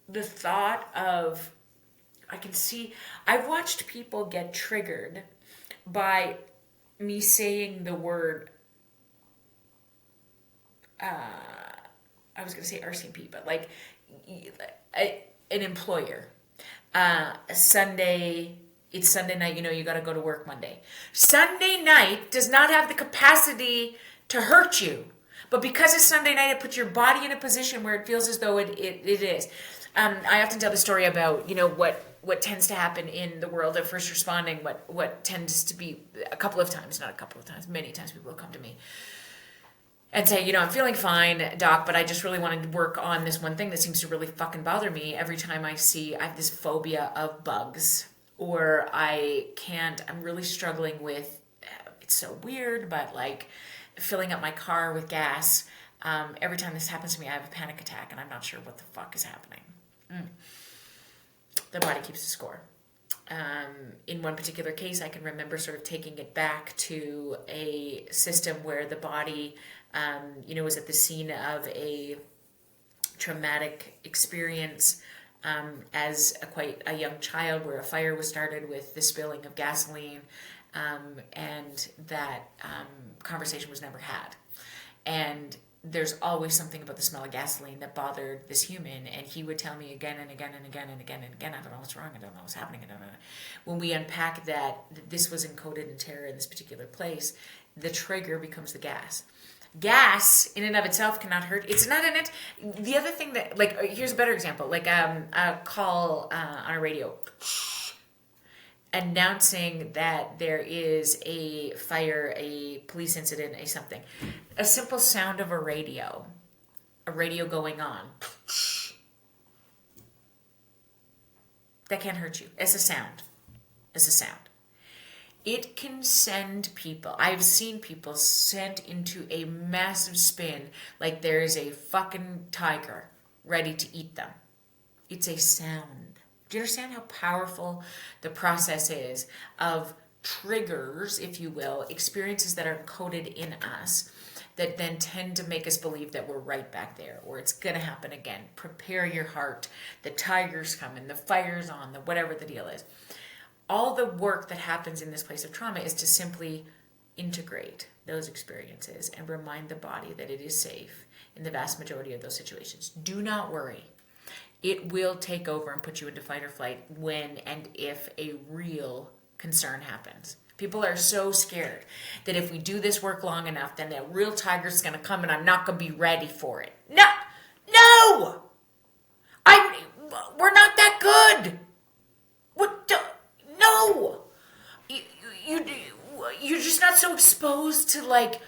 the thought of, I've watched people get triggered by me saying the word, I was going to say RCMP, but like an employer, it's Sunday night, you got to go to work Monday. Sunday night does not have the capacity to hurt you. But because it's Sunday night, it puts your body in a position where it feels as though it is. I often tell the story about, what tends to happen in the world of first responding, what tends to be many times people will come to me and say, I'm feeling fine, doc, but I just really wanted to work on this one thing that seems to really fucking bother me every time I have this phobia of bugs, or I'm really struggling with, it's so weird, but like, filling up my car with gas Every time this happens to me, I have a panic attack and I'm not sure what the fuck is happening. The body keeps the score. In one particular case, I can remember sort of taking it back to a system where the body, was at the scene of a traumatic experience as quite a young child, where a fire was started with the spilling of gasoline, and that conversation was never had. And there's always something about the smell of gasoline that bothered this human, and he would tell me again and again and again and again and again, I don't know what's wrong, I don't know what's happening, I don't know. When we unpack that this was encoded in terror in this particular place, the trigger becomes the gas. Gas in and of itself cannot hurt. It's not in it. The other thing that, like, here's a better example, like a call on a radio announcing that there is a fire, a police incident, a something. A simple sound of a radio going on, that can't hurt you. It's a sound. It can send people. I've seen people sent into a massive spin like there is a fucking tiger ready to eat them. It's a sound. Do you understand how powerful the process is of triggers, if you will, experiences that are encoded in us that then tend to make us believe that we're right back there, or it's going to happen again. Prepare your heart. The tiger's coming, the fire's on, the whatever the deal is. All the work that happens in this place of trauma is to simply integrate those experiences and remind the body that it is safe in the vast majority of those situations. Do not worry. It will take over and put you into fight or flight when and if a real concern happens. People are so scared that if we do this work long enough, then a real tiger's going to come and I'm not going to be ready for it. No! We're not that good. No! You're just not so exposed to, like,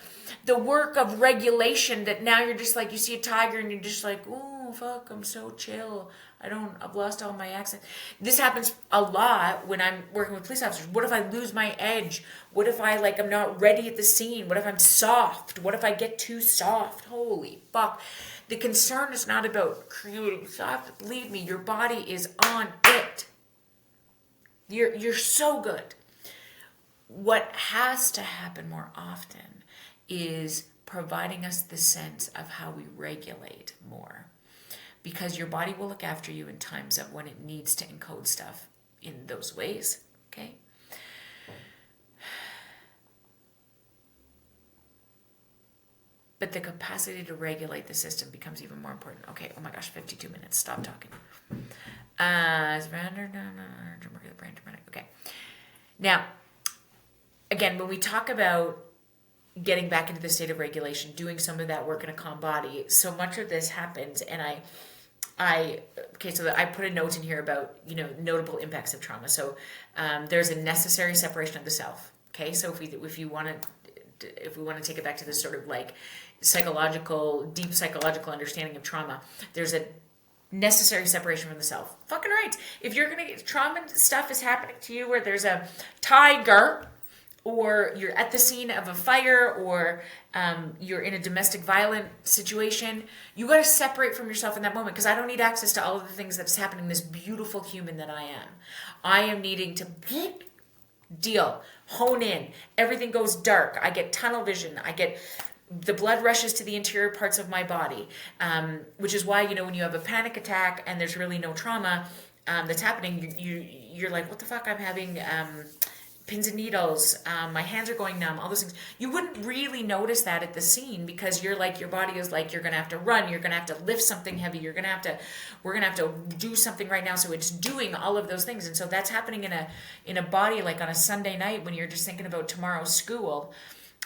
the work of regulation that now you're just like, you see a tiger and you're just like, oh, fuck, I'm so chill. I've lost all my accent. This happens a lot when I'm working with police officers. What if I lose my edge? What if I'm not ready at the scene? What if I'm soft? What if I get too soft? Holy fuck. The concern is not about creating soft. Believe me, your body is on it. You're so good. What has to happen more often is providing us the sense of how we regulate more. Because your body will look after you in times of when it needs to encode stuff in those ways, okay? But the capacity to regulate the system becomes even more important. Okay, oh my gosh, 52 minutes. Stop talking. Okay. Now, again, when we talk about getting back into the state of regulation, doing some of that work in a calm body, so much of this happens, and I put a note in here about, notable impacts of trauma. So there's a necessary separation of the self. Okay, so if we want to take it back to this sort of like deep psychological understanding of trauma, there's a necessary separation from the self. Fucking right. If you're gonna get trauma stuff is happening to you where there's a tiger, or you're at the scene of a fire, or you're in a domestic violent situation, you got to separate from yourself in that moment, because I don't need access to all of the things that's happening, this beautiful human that I am. I am needing to hone in. Everything goes dark. I get tunnel vision. The blood rushes to the interior parts of my body, which is why, when you have a panic attack and there's really no trauma that's happening, you're like, what the fuck, I'm having pins and needles, my hands are going numb, all those things. You wouldn't really notice that at the scene, because your body is like, you're going to have to run, you're going to have to lift something heavy, we're going to have to do something right now. So it's doing all of those things. And so that's happening in a body, like on a Sunday night when you're just thinking about tomorrow's school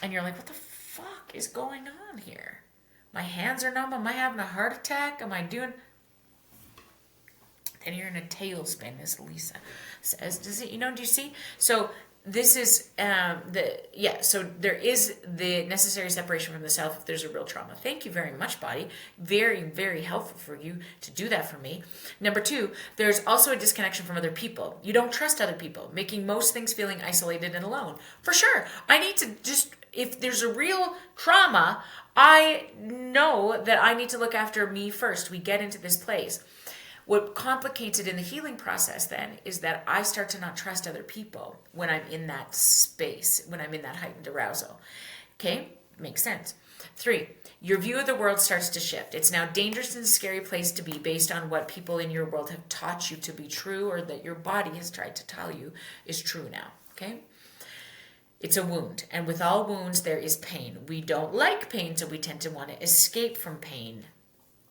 and you're like, what the fuck is going on here? My hands are numb. Am I having a heart attack? Am I doing... And you're in a tailspin, as Lisa says. Do you see? So this is so there is the necessary separation from the self if there's a real trauma. Thank you very much, body. Very, very helpful for you to do that for me. Number 2, there's also a disconnection from other people. You don't trust other people, making most things feeling isolated and alone. For sure. I need to just, if there's a real trauma, I know that I need to look after me first. We get into this place. What complicates it in the healing process then is that I start to not trust other people when I'm in that space, when I'm in that heightened arousal. Okay? Makes sense. 3, your view of the world starts to shift. It's now dangerous and scary place to be based on what people in your world have taught you to be true or that your body has tried to tell you is true now. Okay? It's a wound. And with all wounds, there is pain. We don't like pain, so we tend to want to escape from pain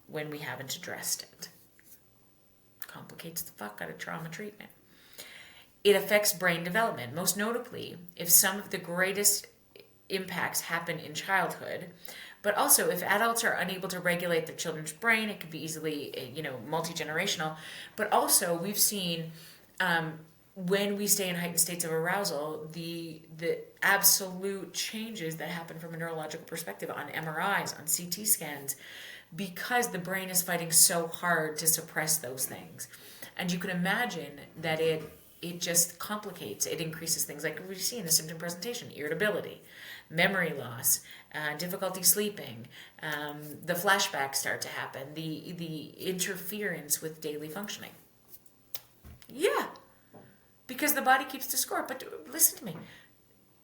when we haven't addressed it. Complicates the fuck out of trauma treatment. It affects brain development. Most notably, if some of the greatest impacts happen in childhood, but also if adults are unable to regulate their children's brain, it can be easily, multi-generational. But also we've seen when we stay in heightened states of arousal, the absolute changes that happen from a neurological perspective on MRIs, on CT scans, because the brain is fighting so hard to suppress those things. And you can imagine that it just complicates, it increases things like we see in the symptom presentation: irritability, memory loss, difficulty sleeping, the flashbacks start to happen, the interference with daily functioning. Yeah, because the body keeps the score. But listen to me,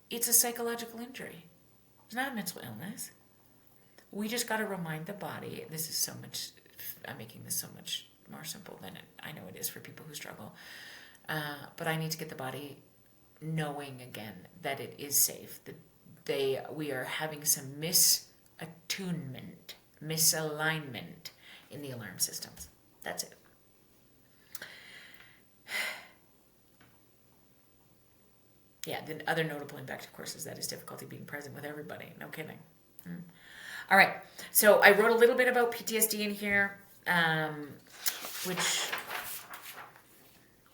it's a psychological injury. It's not a mental illness. We just got to remind the body, this is so much, I'm making this so much more simple than I know it is for people who struggle. But I need to get the body knowing again that it is safe, that we are having some misalignment in the alarm systems. That's it. Yeah, the other notable impact, of course, is that it's difficulty being present with everybody. No kidding. All right, so I wrote a little bit about PTSD in here, which,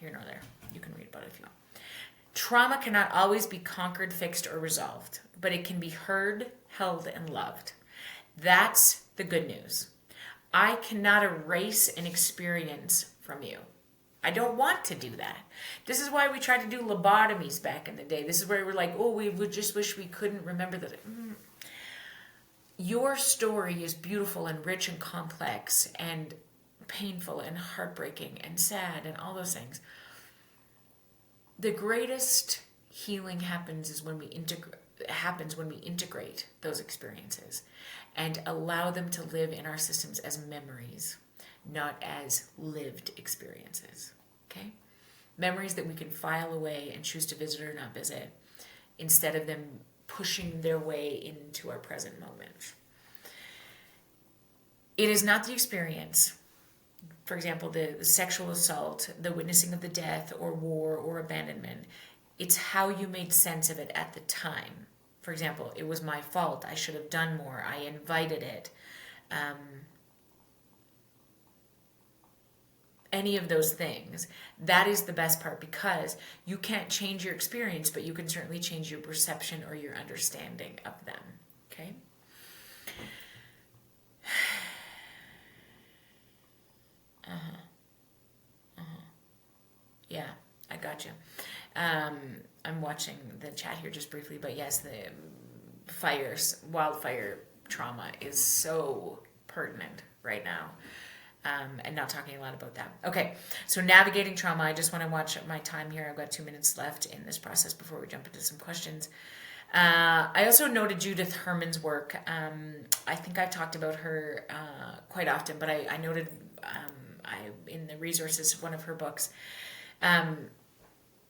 here nor there. You can read about it if you want. Trauma cannot always be conquered, fixed, or resolved, but it can be heard, held, and loved. That's the good news. I cannot erase an experience from you. I don't want to do that. This is why we tried to do lobotomies back in the day. This is where we're like, oh, we would just wish we couldn't remember that. Your story is beautiful and rich and complex and painful and heartbreaking and sad and all those things. The greatest healing happens when we integrate those experiences and allow them to live in our systems as memories, not as lived experiences. Okay? Memories that we can file away and choose to visit or not visit, instead of them pushing their way into our present moment. It is not the experience, for example, the sexual assault, the witnessing of the death or war or abandonment. It's how you made sense of it at the time. For example, it was my fault. I should have done more. I invited it. Any of those things. That is the best part, because you can't change your experience, but you can certainly change your perception or your understanding of them. Okay? Yeah, I got you. I'm watching the chat here just briefly, but yes, the wildfire trauma is so pertinent right now. And not talking a lot about that. Okay, so navigating trauma. I just want to watch my time here. I've got 2 minutes left in this process before we jump into some questions. I also noted Judith Herman's work. I think I've talked about her quite often, but I noted in the resources one of her books,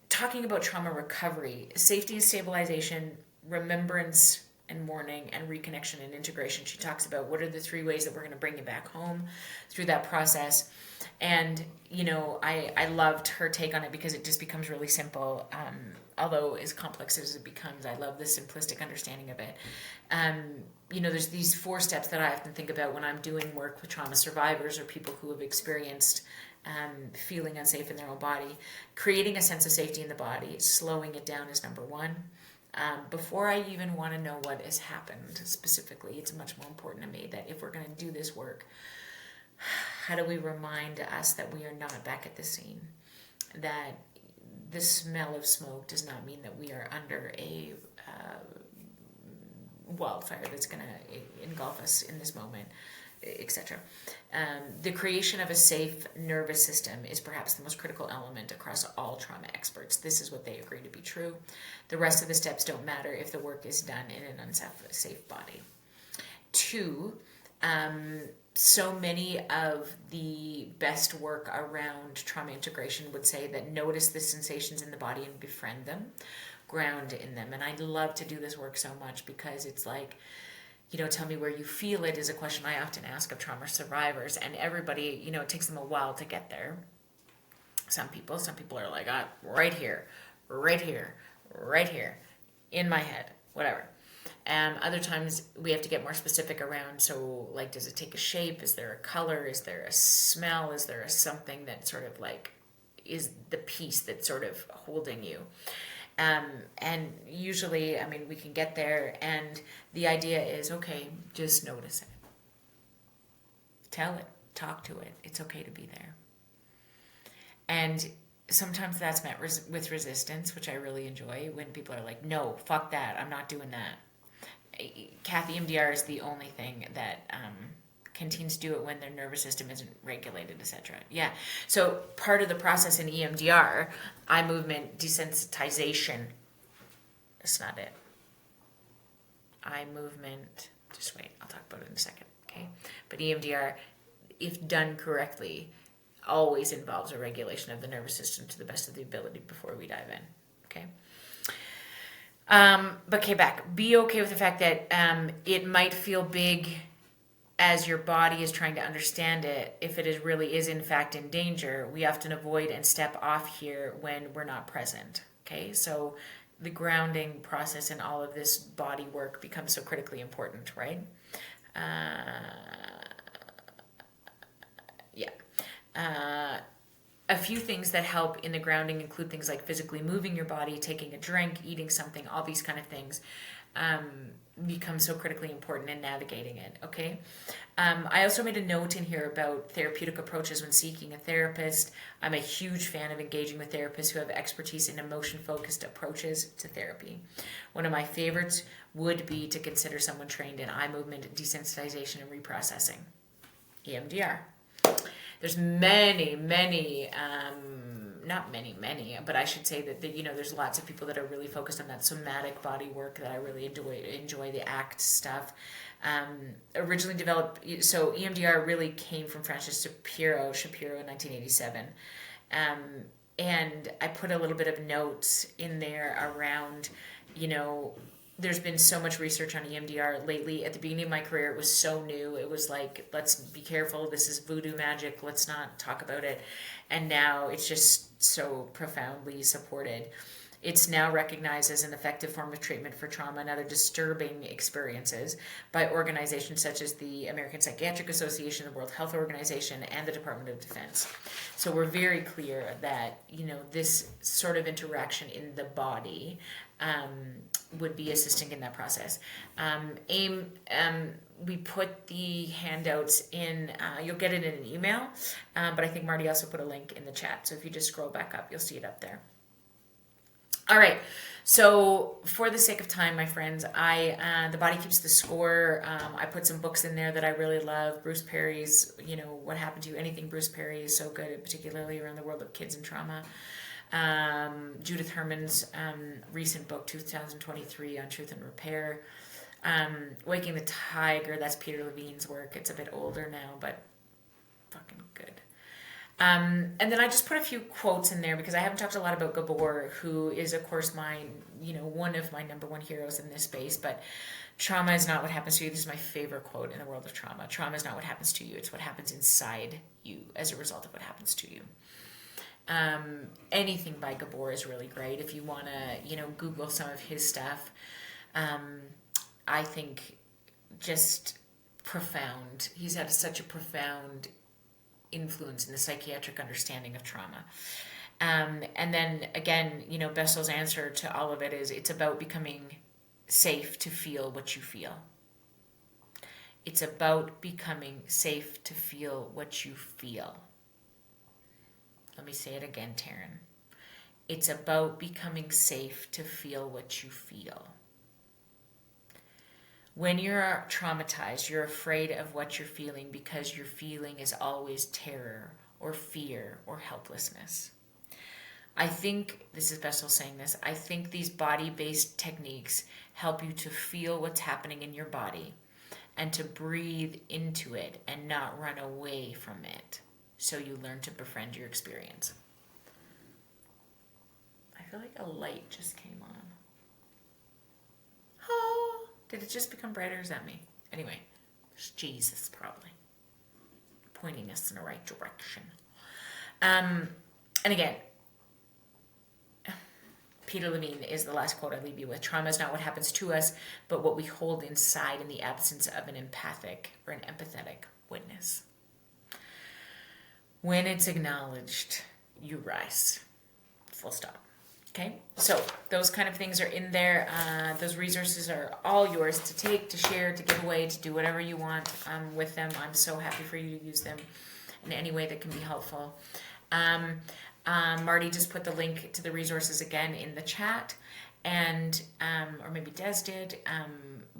talking about trauma recovery, safety and stabilization, remembrance and mourning, and reconnection and integration. She talks about what are the 3 ways that we're going to bring you back home through that process. And, I loved her take on it because it just becomes really simple. Although as complex as it becomes, I love the simplistic understanding of it. There's these 4 steps that I often think about when I'm doing work with trauma survivors or people who have experienced feeling unsafe in their own body. Creating a sense of safety in the body, slowing it down is number 1. Before I even want to know what has happened specifically, it's much more important to me that if we're going to do this work, how do we remind us that we are not back at the scene? That the smell of smoke does not mean that we are under a wildfire that's going to engulf us in this moment, etc. The creation of a safe nervous system is perhaps the most critical element across all trauma experts. This is what they agree to be true. The rest of the steps don't matter if the work is done in an unsafe body. 2, so many of the best work around trauma integration would say that notice the sensations in the body and befriend them, ground in them. And I love to do this work so much because it's like, tell me where you feel it is a question I often ask of trauma survivors, and everybody, it takes them a while to get there. Some people are like, right here, right here, right here, in my head, whatever. Other times we have to get more specific around, so like, does it take a shape? Is there a color? Is there a smell? Is there something that sort of like is the piece that's sort of holding you? And usually, we can get there, and the idea is, okay, just notice it. Tell it, talk to it. It's okay to be there. And sometimes that's met with resistance, which I really enjoy, when people are like, no, fuck that, I'm not doing that. Kathy, EMDR is the only thing that can teens do it when their nervous system isn't regulated, etc. Yeah. So part of the process in EMDR, eye movement desensitization. That's not it. Eye movement. Just wait. I'll talk about it in a second. Okay. But EMDR, if done correctly, always involves a regulation of the nervous system to the best of the ability before we dive in. Okay. But okay, back. Be okay with the fact that it might feel big as your body is trying to understand it. If it really is in fact in danger, we often avoid and step off here when we're not present. Okay, so the grounding process and all of this body work becomes so critically important, right? A few things that help in the grounding include things like physically moving your body, taking a drink, eating something, all these kind of things become so critically important in navigating it, okay? I also made a note in here about therapeutic approaches when seeking a therapist. I'm a huge fan of engaging with therapists who have expertise in emotion-focused approaches to therapy. One of my favorites would be to consider someone trained in eye movement, desensitization, and reprocessing, EMDR. There's many, not many, but I should say that there's lots of people that are really focused on that somatic body work that I really enjoy the ACT stuff. Originally developed, so EMDR really came from Francis Shapiro in 1987. And I put a little bit of notes in there around, there's been so much research on EMDR lately. At the beginning of my career, it was so new. It was like, let's be careful. This is voodoo magic. Let's not talk about it. And now it's just so profoundly supported. It's now recognized as an effective form of treatment for trauma and other disturbing experiences by organizations such as the American Psychiatric Association, the World Health Organization, and the Department of Defense. So we're very clear that, this sort of interaction in the body would be assisting in that process. We put the handouts in, you'll get it in an email, but I think Marty also put a link in the chat. So if you just scroll back up, you'll see it up there. All right. So for the sake of time, my friends, The Body Keeps the Score. I put some books in there that I really love. Bruce Perry's, What Happened to You? Anything Bruce Perry is so good, particularly around the world of kids and trauma. Judith Herman's recent book, 2023, on Truth and Repair. Waking the Tiger, that's Peter Levine's work. It's a bit older now, but fucking good. And then I just put a few quotes in there because I haven't talked a lot about Gabor, who is, of course, one of my number one heroes in this space. But trauma is not what happens to you. This is my favorite quote in the world of trauma. Trauma is not what happens to you. It's what happens inside you as a result of what happens to you. Anything by Gabor is really great. If you want to, Google some of his stuff, I think just profound. He's had such a profound influence in the psychiatric understanding of trauma. And then again, Bessel's answer to all of it is it's about becoming safe to feel what you feel. It's about becoming safe to feel what you feel. Let me say it again, Taryn. It's about becoming safe to feel what you feel. When you're traumatized, you're afraid of what you're feeling because your feeling is always terror or fear or helplessness. I think, this is Bessel saying this, I think these body based techniques help you to feel what's happening in your body and to breathe into it and not run away from it. So you learn to befriend your experience. I feel like a light just came on. Oh, did it just become brighter? Is that me? Anyway, it's Jesus probably pointing us in the right direction. And again, Peter Levine is the last quote I leave you with. Trauma is not what happens to us, but what we hold inside in the absence of an empathic or an empathetic witness. When it's acknowledged, you rise. Full stop. Okay, so those kind of things are in there. Those resources are all yours to take, to share, to give away, to do whatever you want with them. I'm so happy for you to use them in any way that can be helpful. Marty just put the link to the resources again in the chat, and or maybe Des did.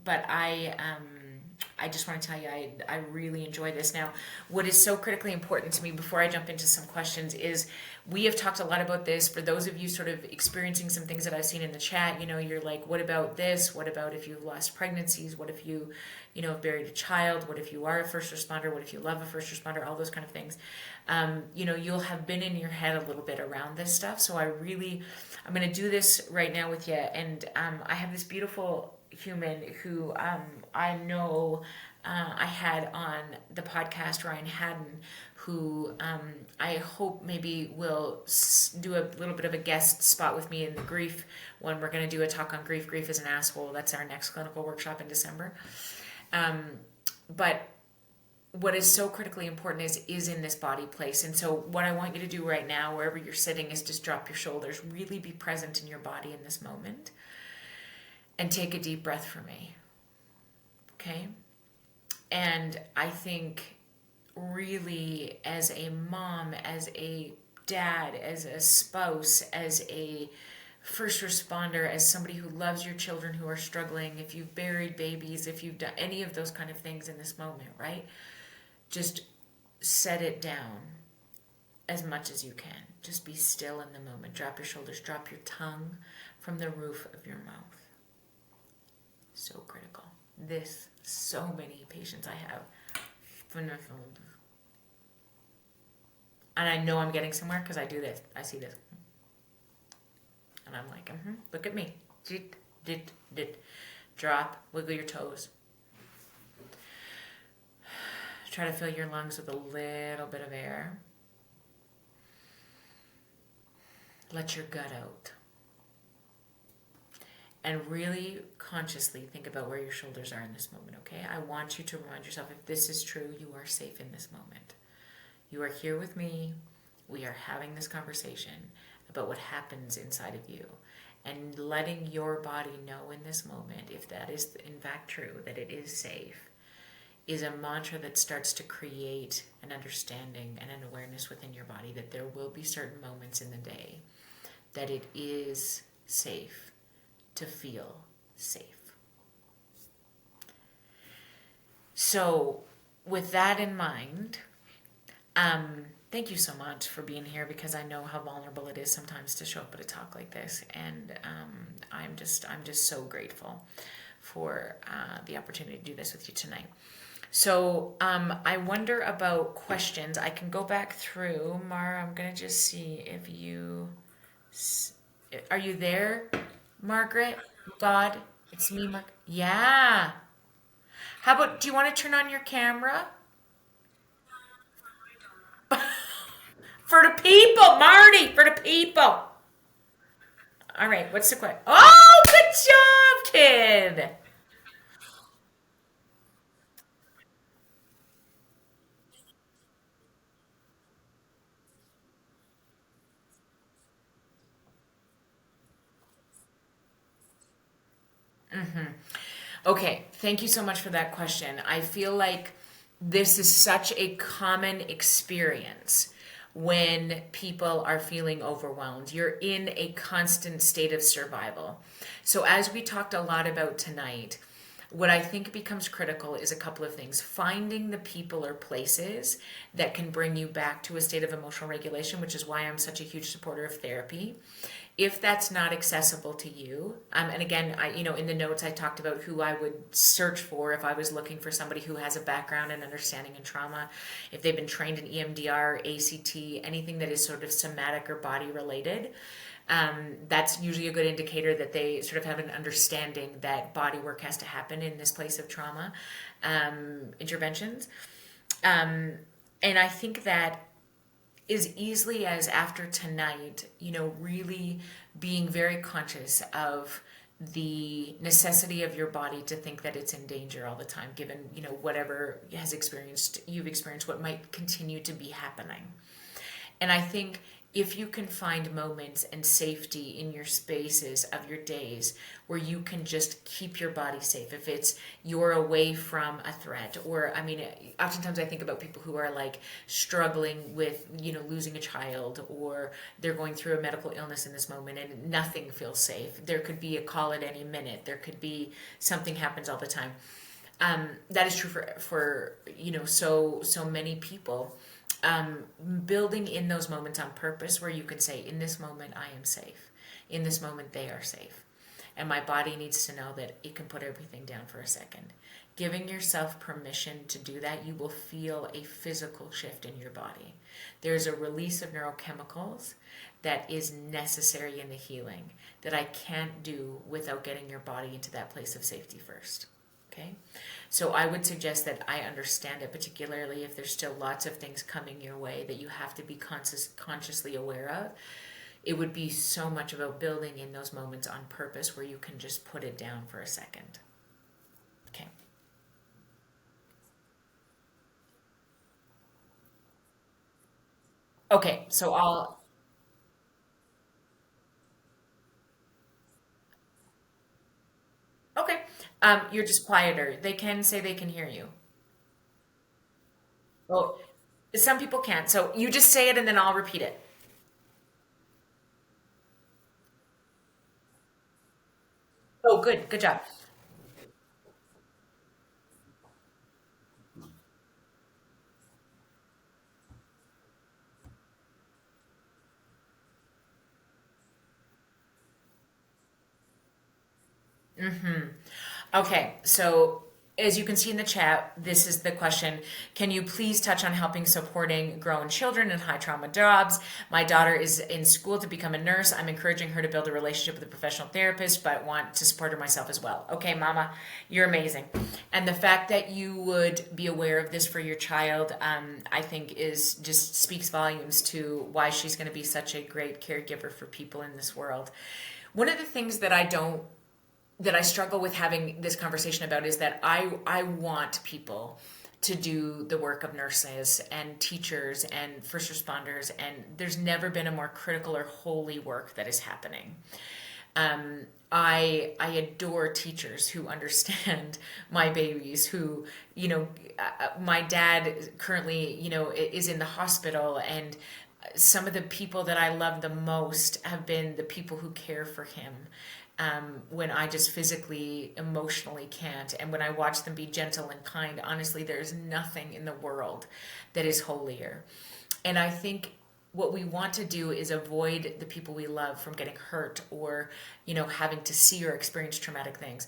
But I just want to tell you, I really enjoy this. Now, what is so critically important to me before I jump into some questions is we have talked a lot about this. For those of you sort of experiencing some things that I've seen in the chat, you're like, what about this? What about if you've lost pregnancies? What if you have buried a child? What if you are a first responder? What if you love a first responder? All those kind of things. You'll have been in your head a little bit around this stuff. So I'm going to do this right now with you. And I have this beautiful human who I know I had on the podcast, Ryan Haddon, who I hope maybe will do a little bit of a guest spot with me in the grief when we're going to do a talk on grief. Grief is an asshole. That's our next clinical workshop in December. But what is so critically important is in this body place. And so what I want you to do right now, wherever you're sitting, is just drop your shoulders, really be present in your body in this moment, and take a deep breath for me. Okay? And I think really as a mom, as a dad, as a spouse, as a first responder, as somebody who loves your children who are struggling, if you've buried babies, if you've done any of those kind of things in this moment, right? Just set it down as much as you can. Just be still in the moment. Drop your shoulders, drop your tongue from the roof of your mouth. So critical. So many patients I have. And I know I'm getting somewhere because I do this. I see this. And I'm like, look at me. Drop, wiggle your toes. Try to fill your lungs with a little bit of air. Let your gut out. And really consciously think about where your shoulders are in this moment, okay? I want you to remind yourself, if this is true, you are safe in this moment. You are here with me. We are having this conversation about what happens inside of you. And letting your body know in this moment, if that is in fact true, that it is safe, is a mantra that starts to create an understanding and an awareness within your body that there will be certain moments in the day that it is safe to feel safe. So with that in mind, thank you so much for being here, because I know how vulnerable it is sometimes to show up at a talk like this, and I'm just so grateful for the opportunity to do this with you tonight. So I wonder about questions. I can go back through. Mara, I'm gonna just see if you are you there, Margaret? God, it's me, Mark. Yeah. How about, do you want to turn on your camera? For the people, Marty, for the people. All right, what's the question? Oh, good job, kid. Okay, thank you so much for that question. I feel like this is such a common experience when people are feeling overwhelmed. You're in a constant state of survival. So as we talked a lot about tonight, What I think becomes critical is a couple of things. Finding the people or places that can bring you back to a state of emotional regulation, which is why I'm such a huge supporter of therapy. If that's not accessible to you, and again, in the notes I talked about who I would search for if I was looking for somebody who has a background and understanding in trauma, if they've been trained in EMDR, ACT, anything that is sort of somatic or body related. That's usually a good indicator that they sort of have an understanding that body work has to happen in this place of trauma interventions. And I think that as easily as after tonight, really being very conscious of the necessity of your body to think that it's in danger all the time, given, whatever you've experienced, what might continue to be happening. And I think if you can find moments and safety in your spaces of your days where you can just keep your body safe, if it's you're away from a threat, or oftentimes I think about people who are like struggling with, losing a child, or they're going through a medical illness in this moment and nothing feels safe. There could be a call at any minute. There could be something happens all the time. That is true for so many people. Building in those moments on purpose where you can say, in this moment, I am safe. In this moment, they are safe. And my body needs to know that it can put everything down for a second. Giving yourself permission to do that, you will feel a physical shift in your body. There's a release of neurochemicals that is necessary in the healing that I can't do without getting your body into that place of safety first. Okay, so I would suggest that I understand it, particularly if there's still lots of things coming your way that you have to be consciously aware of. It would be so much about building in those moments on purpose where you can just put it down for a second. Okay. Okay, so okay. You're just quieter. They can say they can hear you. Well, some people can't. So you just say it and then I'll repeat it. Oh, good. Good job. Okay, so as you can see in the chat, this is the question. Can you please touch on helping supporting grown children in high trauma jobs? My daughter is in school to become a nurse. I'm encouraging her to build a relationship with a professional therapist, but want to support her myself as well. Okay, Mama, you're amazing. And the fact that you would be aware of this for your child, I think is just speaks volumes to why she's going to be such a great caregiver for people in this world. One of the things that I struggle with having this conversation about is that I want people to do the work of nurses and teachers and first responders, and there's never been a more critical or holy work that is happening. I adore teachers who understand my babies, who, my dad currently, is in the hospital, and some of the people that I love the most have been the people who care for him when I just physically, emotionally can't. And when I watch them be gentle and kind, honestly, there's nothing in the world that is holier. And I think what we want to do is avoid the people we love from getting hurt or, having to see or experience traumatic things.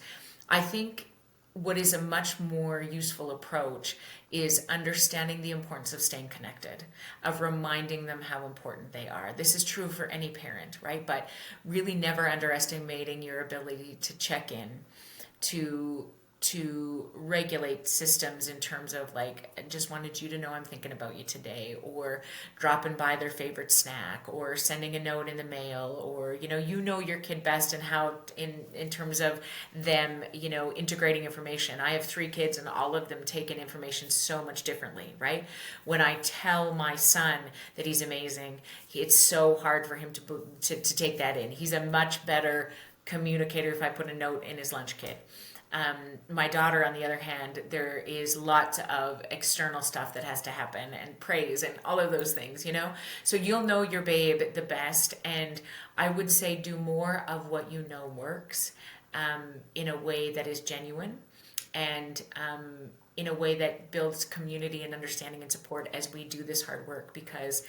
I think what is a much more useful approach is understanding the importance of staying connected, of reminding them how important they are. This is true for any parent, right? But really never underestimating your ability to check in, to regulate systems in terms of like, I just wanted you to know I'm thinking about you today, or dropping by their favorite snack, or sending a note in the mail, or your kid best, and how in terms of them integrating information. I have 3 kids and all of them take in information so much differently, right? When I tell my son that he's amazing, it's so hard for him to take that in. He's a much better communicator if I put a note in his lunch kit. My daughter, on the other hand, there is lots of external stuff that has to happen, and praise and all of those things. So you'll know your babe the best, and I would say do more of what you know works in a way that is genuine. and in a way that builds community and understanding and support as we do this hard work, because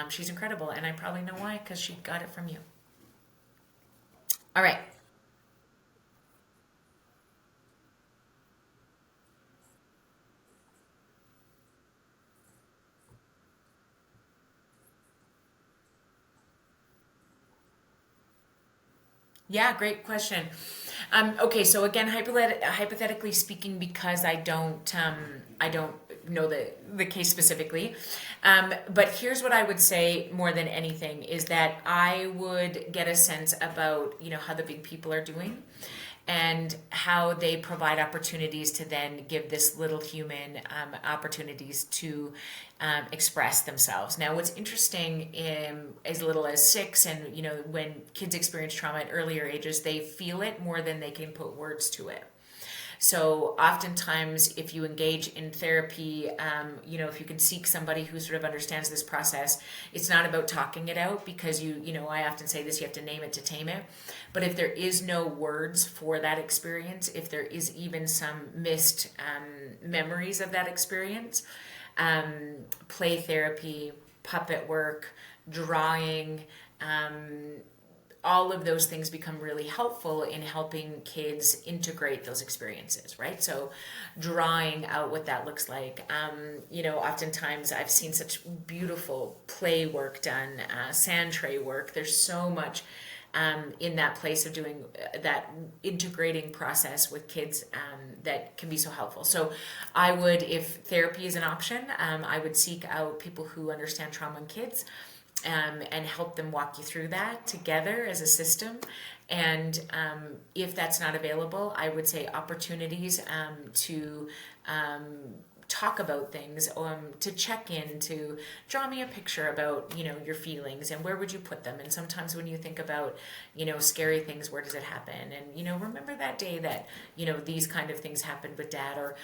she's incredible, and I probably know why, because she got it from you. All right. Yeah, great question. Okay, so again, hypothetically speaking, because I don't know the case specifically, but here's what I would say more than anything is that I would get a sense about, how the big people are doing, and how they provide opportunities to then give this little human opportunities to express themselves. Now, what's interesting, as little as 6, and when kids experience trauma at earlier ages, they feel it more than they can put words to it. So oftentimes, if you engage in therapy, if you can seek somebody who sort of understands this process, it's not about talking it out, because I often say this, you have to name it to tame it. But if there is no words for that experience, if there is even some missed memories of that experience, play therapy, puppet work, drawing, all of those things become really helpful in helping kids integrate those experiences, right? So, drawing out what that looks like. Oftentimes I've seen such beautiful play work done, sand tray work. There's so much in that place of doing that integrating process with kids that can be so helpful. So, I would, if therapy is an option, I would seek out people who understand trauma in kids, and help them walk you through that together as a system. And if that's not available, I would say opportunities to talk about things, to check in, to draw me a picture about your feelings and where would you put them. And sometimes when you think about scary things, where does it happen? And remember that day that these kind of things happened with dad, or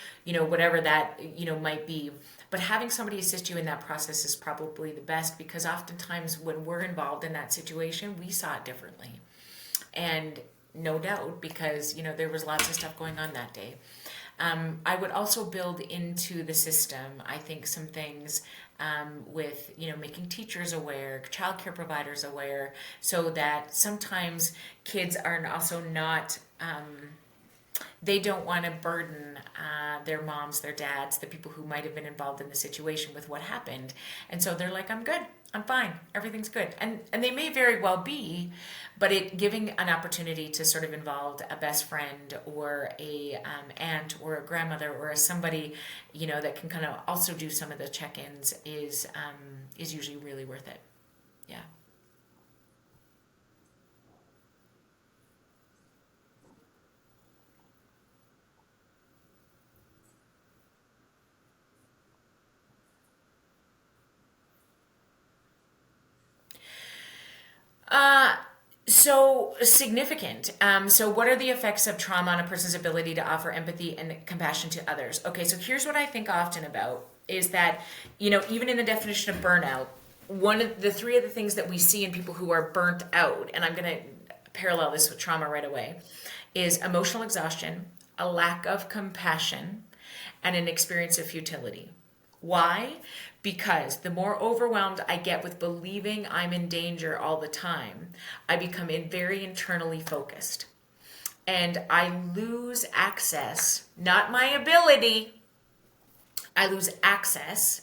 whatever that might be. But having somebody assist you in that process is probably the best, because oftentimes when we're involved in that situation, we saw it differently. And no doubt, because there was lots of stuff going on that day. I would also build into the system, I think, some things with making teachers aware, childcare providers aware, so that sometimes kids are also not. They don't want to burden their moms, their dads, the people who might have been involved in the situation with what happened. And so they're like, I'm good, I'm fine, everything's good. And they may very well be, but it giving an opportunity to sort of involve a best friend, or a aunt, or a grandmother, or a somebody, that can kind of also do some of the check-ins is usually really worth it. Yeah. Uh, so significant. So, what are the effects of trauma on a person's ability to offer empathy and compassion to others? Okay, so here's what I think often about is that, even in the definition of burnout, one of the three of the things that we see in people who are burnt out, and I'm going to parallel this with trauma right away, is emotional exhaustion, a lack of compassion, and an experience of futility. Why? Because the more overwhelmed I get with believing I'm in danger all the time, I become very internally focused. And I lose access, not my ability, I lose access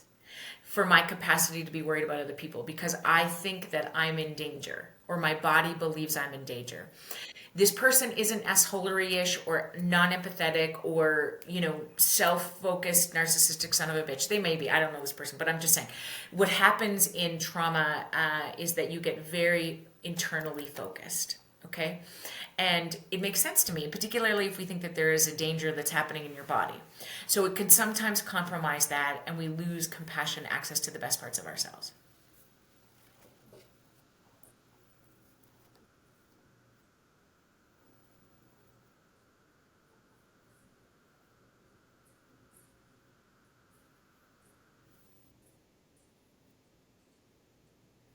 for my capacity to be worried about other people, because I think that I'm in danger, or my body believes I'm in danger. This person isn't assholery-ish or non-empathetic or self-focused narcissistic son of a bitch. They may be, I don't know this person, but I'm just saying what happens in trauma is that you get very internally focused. Okay, and it makes sense to me, particularly if we think that there is a danger that's happening in your body. So it can sometimes compromise that, and we lose compassion, access to the best parts of ourselves.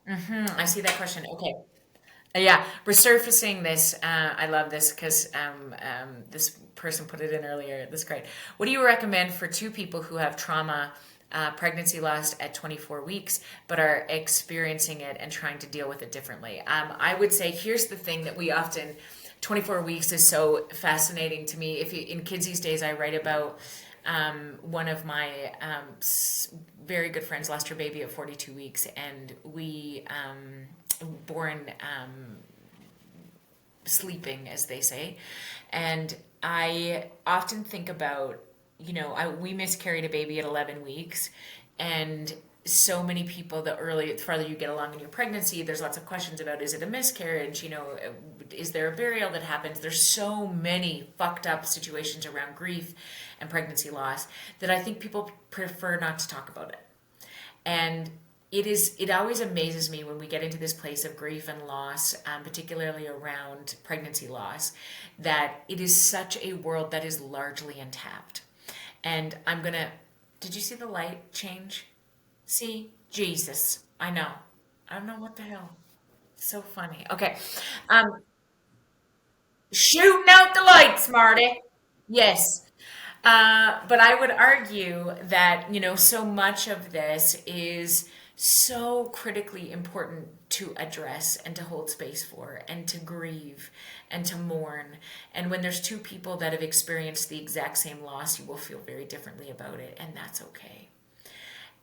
I see that question. Okay. Yeah, resurfacing this. I love this because this person put it in earlier. This is great. What do you recommend for two people who have trauma, pregnancy loss at 24 weeks, but are experiencing it and trying to deal with it differently? I would say here's the thing that we often, 24 weeks is so fascinating to me. If you, in Kids These Days, I write about one of my very good friends lost her baby at 42 weeks, and we born sleeping, as they say. And I often think about, we miscarried a baby at 11 weeks, and so many people, the farther you get along in your pregnancy, there's lots of questions about, is it a miscarriage? Is there a burial that happens? There's so many fucked up situations around grief and pregnancy loss that I think people prefer not to talk about it. And it always amazes me when we get into this place of grief and loss, particularly around pregnancy loss, that it is such a world that is largely untapped. And did you see the light change? See? Jesus. I know. I don't know what the hell. So funny. Okay. Um, Shooting out the lights, Marty. Yes. But I would argue that, so much of this is so critically important to address and to hold space for and to grieve and to mourn. And when there's two people that have experienced the exact same loss, you will feel very differently about it, and that's okay.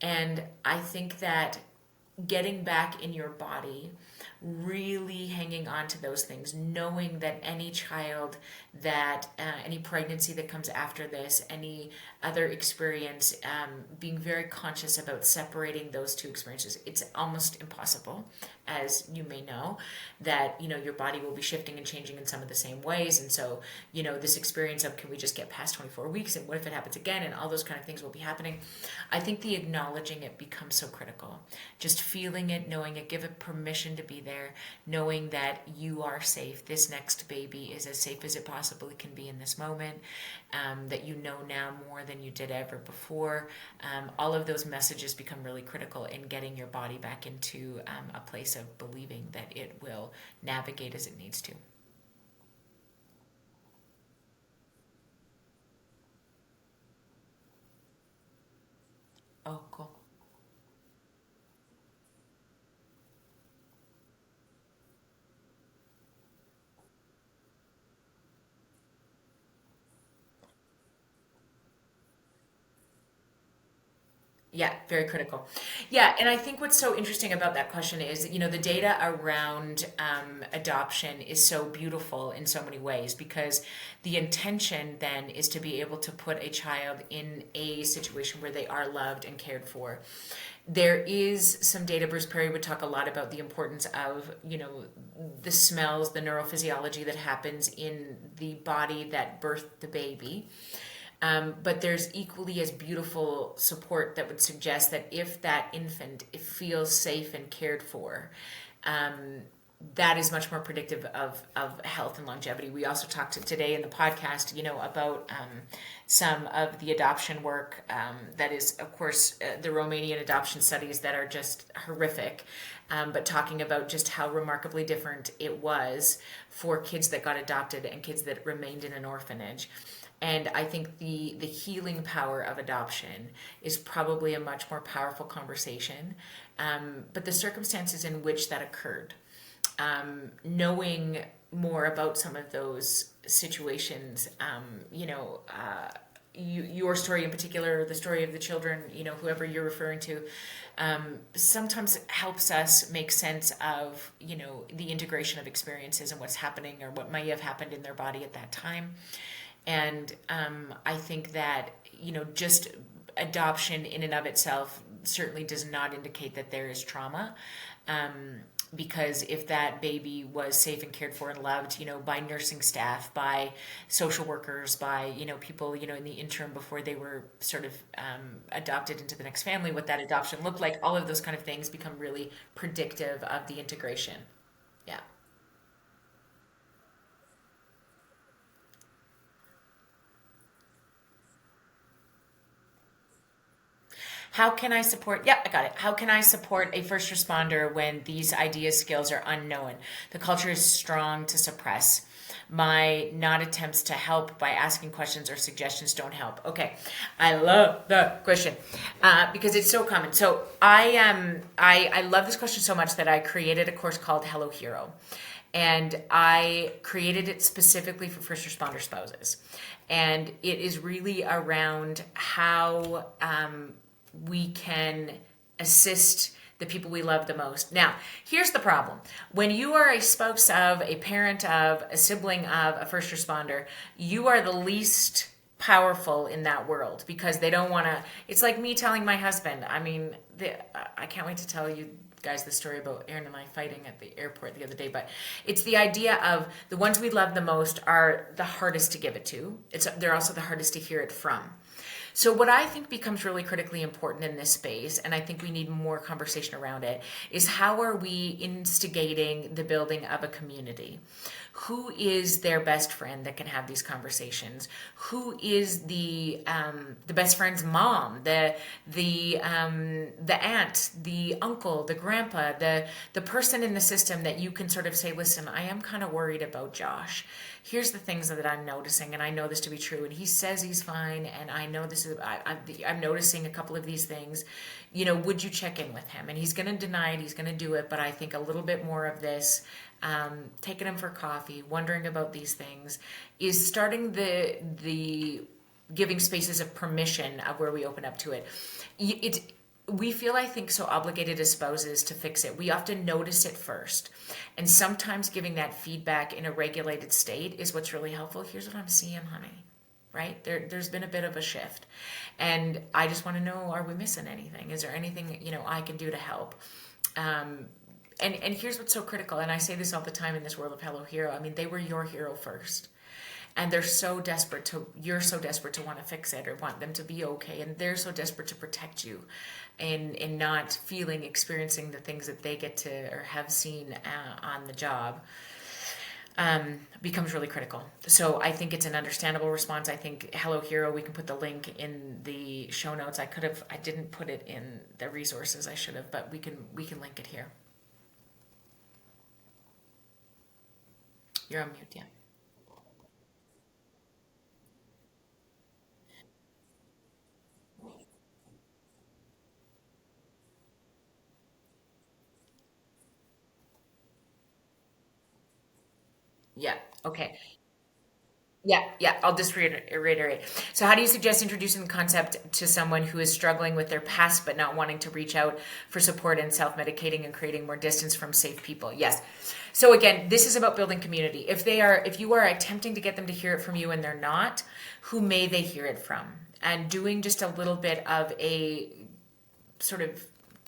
And I think that getting back in your body, really hanging on to those things, knowing that any child any pregnancy that comes after this, any other experience, being very conscious about separating those two experiences. It's almost impossible, as you may know, that, your body will be shifting and changing in some of the same ways. And so, this experience of, can we just get past 24 weeks, and what if it happens again, and all those kind of things will be happening. I think the acknowledging it becomes so critical. Just feeling it, knowing it, give it permission to be there, knowing that you are safe. This next baby is as safe as it possibly can be in this moment, that you know now more than you did ever before. All of those messages become really critical in getting your body back into a place of believing that it will navigate as it needs to. Oh, cool. Yeah, very critical. Yeah, and I think what's so interesting about that question is, the data around adoption is so beautiful in so many ways, because the intention then is to be able to put a child in a situation where they are loved and cared for. There is some data. Bruce Perry would talk a lot about the importance of, the smells, the neurophysiology that happens in the body that birthed the baby. But there's equally as beautiful support that would suggest that if that infant feels safe and cared for, um, that is much more predictive of health and longevity. We also talked today in the podcast, about some of the adoption work that is, of course, the Romanian adoption studies that are just horrific, but talking about just how remarkably different it was for kids that got adopted and kids that remained in an orphanage. And I think the healing power of adoption is probably a much more powerful conversation. But the circumstances in which that occurred, knowing more about some of those situations, your story in particular, the story of the children, whoever you're referring to, sometimes helps us make sense of, the integration of experiences and what's happening or what might have happened in their body at that time. And I think that, just adoption in and of itself certainly does not indicate that there is trauma. Because if that baby was safe and cared for and loved, by nursing staff, by social workers, by, people, in the interim before they were sort of adopted into the next family, what that adoption looked like, all of those kind of things become really predictive of the integration. Yeah. How can I support? Yeah, I got it. How can I support a first responder when these ideas, skills are unknown? The culture is strong to suppress. My not attempts to help by asking questions or suggestions don't help. Okay, I love the question because it's so common. So I love this question so much that I created a course called Hello Hero, and I created it specifically for first responder spouses, and it is really around how we can assist the people we love the most. Now, here's the problem. When you are a spouse of, a parent of, a sibling of a first responder, you are the least powerful in that world because they don't want to. It's like me telling my husband, I mean, I can't wait to tell you guys the story about Aaron and I fighting at the airport the other day, but it's the idea of the ones we love the most are the hardest to give it to. They're also the hardest to hear it from. So, what I think becomes really critically important in this space, and I think we need more conversation around it, is how are we instigating the building of a community? Who is their best friend that can have these conversations? Who is the best friend's mom, the aunt, the uncle, the grandpa, the person in the system that you can sort of say, listen, I am kind of worried about Josh. Here's the things that I'm noticing, and I know this to be true. And he says he's fine, and I know this is. I'm noticing a couple of these things. You know, would you check in with him? And he's going to deny it. He's going to do it, but I think a little bit more of this, taking him for coffee, wondering about these things, is starting the giving spaces of permission of where we open up to it. It's we feel, I think, so obligated as spouses to fix it. We often notice it first. And sometimes giving that feedback in a regulated state is what's really helpful. Here's what I'm seeing, honey. Right? There's been a bit of a shift. And I just want to know, are we missing anything? Is there anything, I can do to help? And here's what's so critical. And I say this all the time in this world of Hello Hero. I mean, they were your hero first. And you're so desperate to want to fix it or want them to be okay, and they're so desperate to protect you and not experiencing the things that they get to or have seen on the job, becomes really critical. So I think it's an understandable response. I think Hello Hero, we can put the link in the show notes. I didn't put it in the resources. I should have, but we can link it here. You're on mute, yeah. Yeah. Okay. Yeah, yeah, I'll just reiterate. So, how do you suggest introducing the concept to someone who is struggling with their past but not wanting to reach out for support and self medicating and creating more distance from safe people? Yes. So, again, this is about building community. If you are attempting to get them to hear it from you and they're not, who may they hear it from? And doing just a little bit of a sort of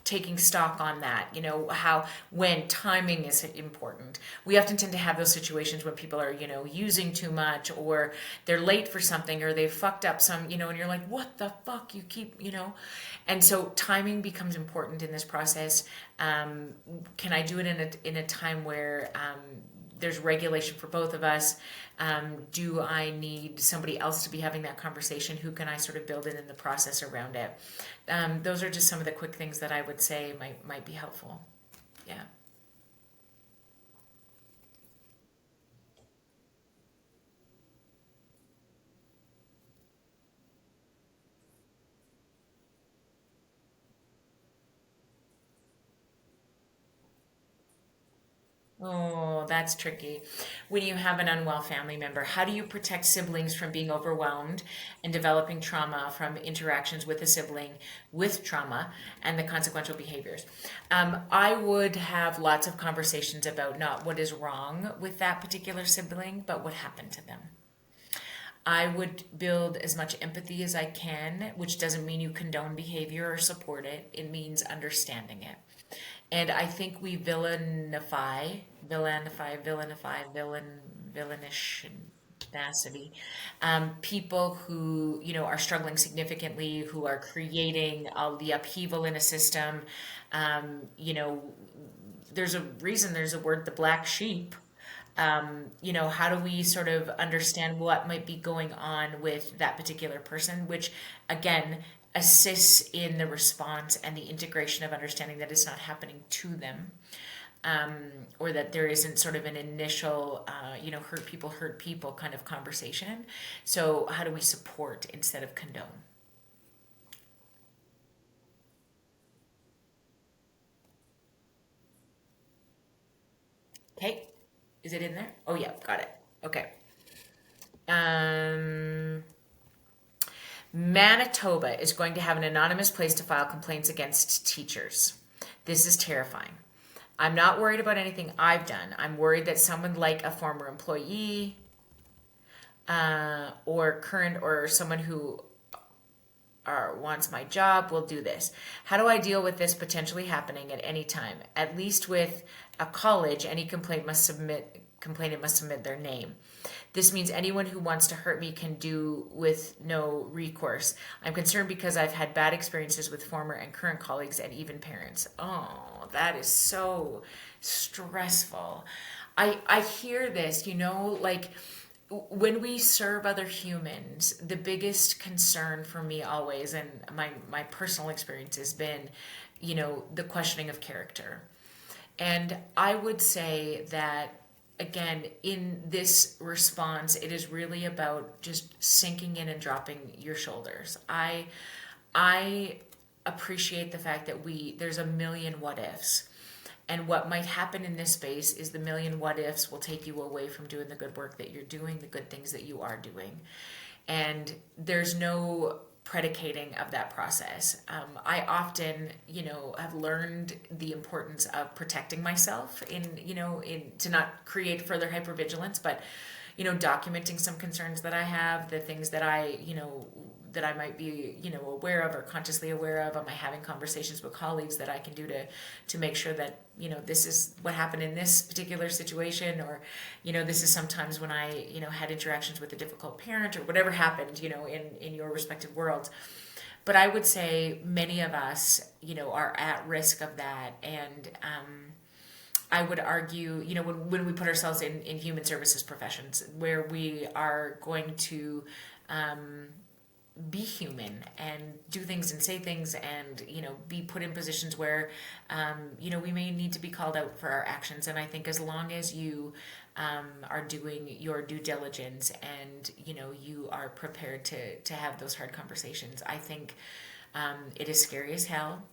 taking stock on that, how when timing is important. We often tend to have those situations when people are, using too much, or they're late for something, or they've fucked up some, and you're like, what the fuck, you keep. And so timing becomes important in this process. Can I do it in a time where there's regulation for both of us? Do I need somebody else to be having that conversation? Who can I sort of build in the process around it? Those are just some of the quick things that I would say might be helpful. Yeah. Oh, that's tricky. When you have an unwell family member, how do you protect siblings from being overwhelmed and developing trauma from interactions with a sibling with trauma and the consequential behaviors? I would have lots of conversations about not what is wrong with that particular sibling, but what happened to them. I would build as much empathy as I can, which doesn't mean you condone behavior or support it. It means understanding it. And I think we villainish tenacity. People who, are struggling significantly, who are creating all the upheaval in a system. You know, there's a reason there's a word, the black sheep. How do we sort of understand what might be going on with that particular person, which again, assists in the response and the integration of understanding that it's not happening to them, or that there isn't sort of an initial, hurt people kind of conversation. So how do we support instead of condone? Okay, is it in there? Oh yeah, got it. Okay. Um, Manitoba is going to have an anonymous place to file complaints against teachers. This is terrifying. I'm not worried about anything I've done. I'm worried that someone like a former employee, or current, or someone who wants my job will do this. How do I deal with this potentially happening at any time? At least with a college, any complainant must submit their name. This means anyone who wants to hurt me can do with no recourse. I'm concerned because I've had bad experiences with former and current colleagues and even parents. Oh, that is so stressful. I hear this, like when we serve other humans, the biggest concern for me always, and my personal experience has been, the questioning of character. And I would say that, again, in this response, it is really about just sinking in and dropping your shoulders. I appreciate the fact that there's a million what ifs. And what might happen in this space is the million what ifs will take you away from doing the good work that you're doing, the good things that you are doing. And there's no predicating of that process. I often, have learned the importance of protecting myself in to not create further hypervigilance, but, documenting some concerns that I have, the things that that I might be, aware of or consciously aware of. Am I having conversations with colleagues that I can do to make sure that, this is what happened in this particular situation, or, this is sometimes when I, had interactions with a difficult parent or whatever happened, in your respective worlds. But I would say many of us, are at risk of that. And, I would argue, when we put ourselves in human services professions where we are going to, be human and do things and say things and be put in positions where we may need to be called out for our actions. And I think as long as you are doing your due diligence and you are prepared to have those hard conversations, I think it is scary as hell.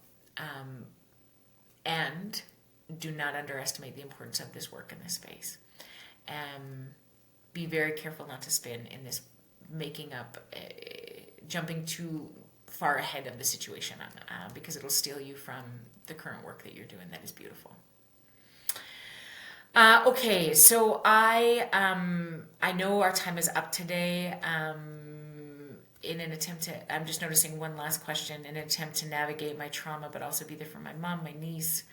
And do not underestimate the importance of this work in this space. Be very careful not to spin in this making up, jumping too far ahead of the situation, because it'll steal you from the current work that you're doing that is beautiful. Okay, so I know our time is up today. In an attempt to, I'm just noticing one last question, in an attempt to navigate my trauma, but also be there for my mom, my niece.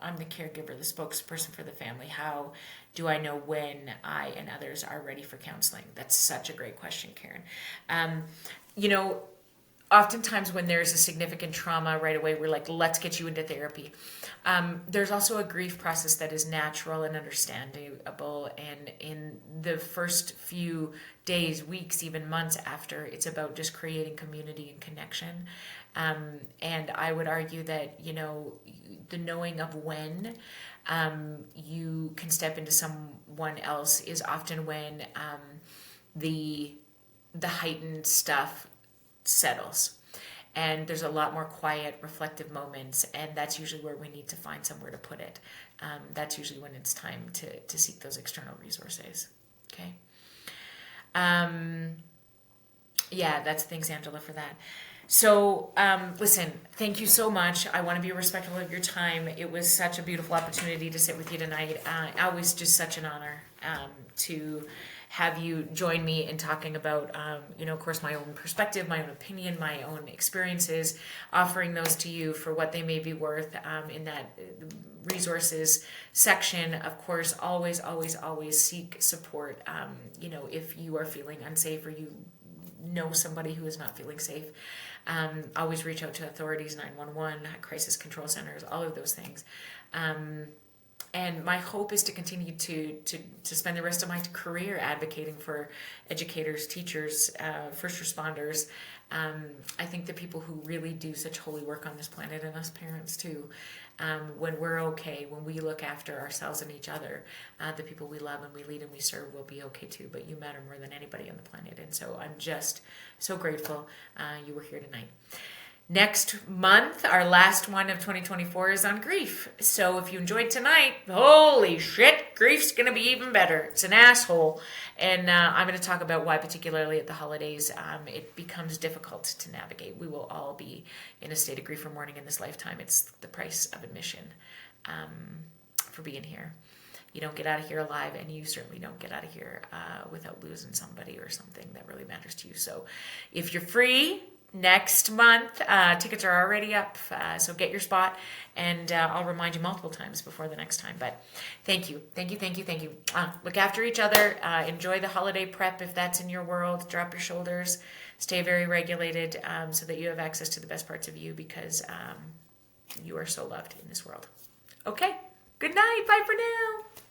I'm the caregiver, the spokesperson for the family. How do I know when I and others are ready for counseling? That's such a great question, Karen. Oftentimes when there's a significant trauma right away, we're like, let's get you into therapy. There's also a grief process that is natural and understandable. And in the first few days, weeks, even months after, it's about just creating community and connection. And I would argue that, the knowing of when you can step into someone else is often when the heightened stuff settles. And there's a lot more quiet, reflective moments, and that's usually where we need to find somewhere to put it. That's usually when it's time to seek those external resources. Okay. Thanks, Angela, for that. So, listen, thank you so much. I want to be respectful of your time. It was such a beautiful opportunity to sit with you tonight. Always just such an honor to have you join me in talking about, of course, my own perspective, my own opinion, my own experiences, offering those to you for what they may be worth in that resources section. Of course, always, always, always seek support. If you are feeling unsafe or you know somebody who is not feeling safe, always reach out to authorities, 911, crisis control centers, all of those things. And my hope is to continue to spend the rest of my career advocating for educators, teachers, first responders. I think the people who really do such holy work on this planet, and us parents too, when we're okay, when we look after ourselves and each other, the people we love and we lead and we serve will be okay too. But you matter more than anybody on the planet. And so I'm just so grateful you were here tonight. Next month, our last one of 2024 is on grief. So if you enjoyed tonight, holy shit, grief's going to be even better. It's an asshole. And I'm going to talk about why, particularly at the holidays, it becomes difficult to navigate. We will all be in a state of grief or mourning in this lifetime. It's the price of admission for being here. You don't get out of here alive, and you certainly don't get out of here without losing somebody or something that really matters to you. So if you're free, next month, tickets are already up, so get your spot, and I'll remind you multiple times before the next time. But thank you. Look after each other. Enjoy the holiday prep if that's in your world. Drop your shoulders. Stay very regulated so that you have access to the best parts of you, because you are so loved in this world. Okay, good night. Bye for now.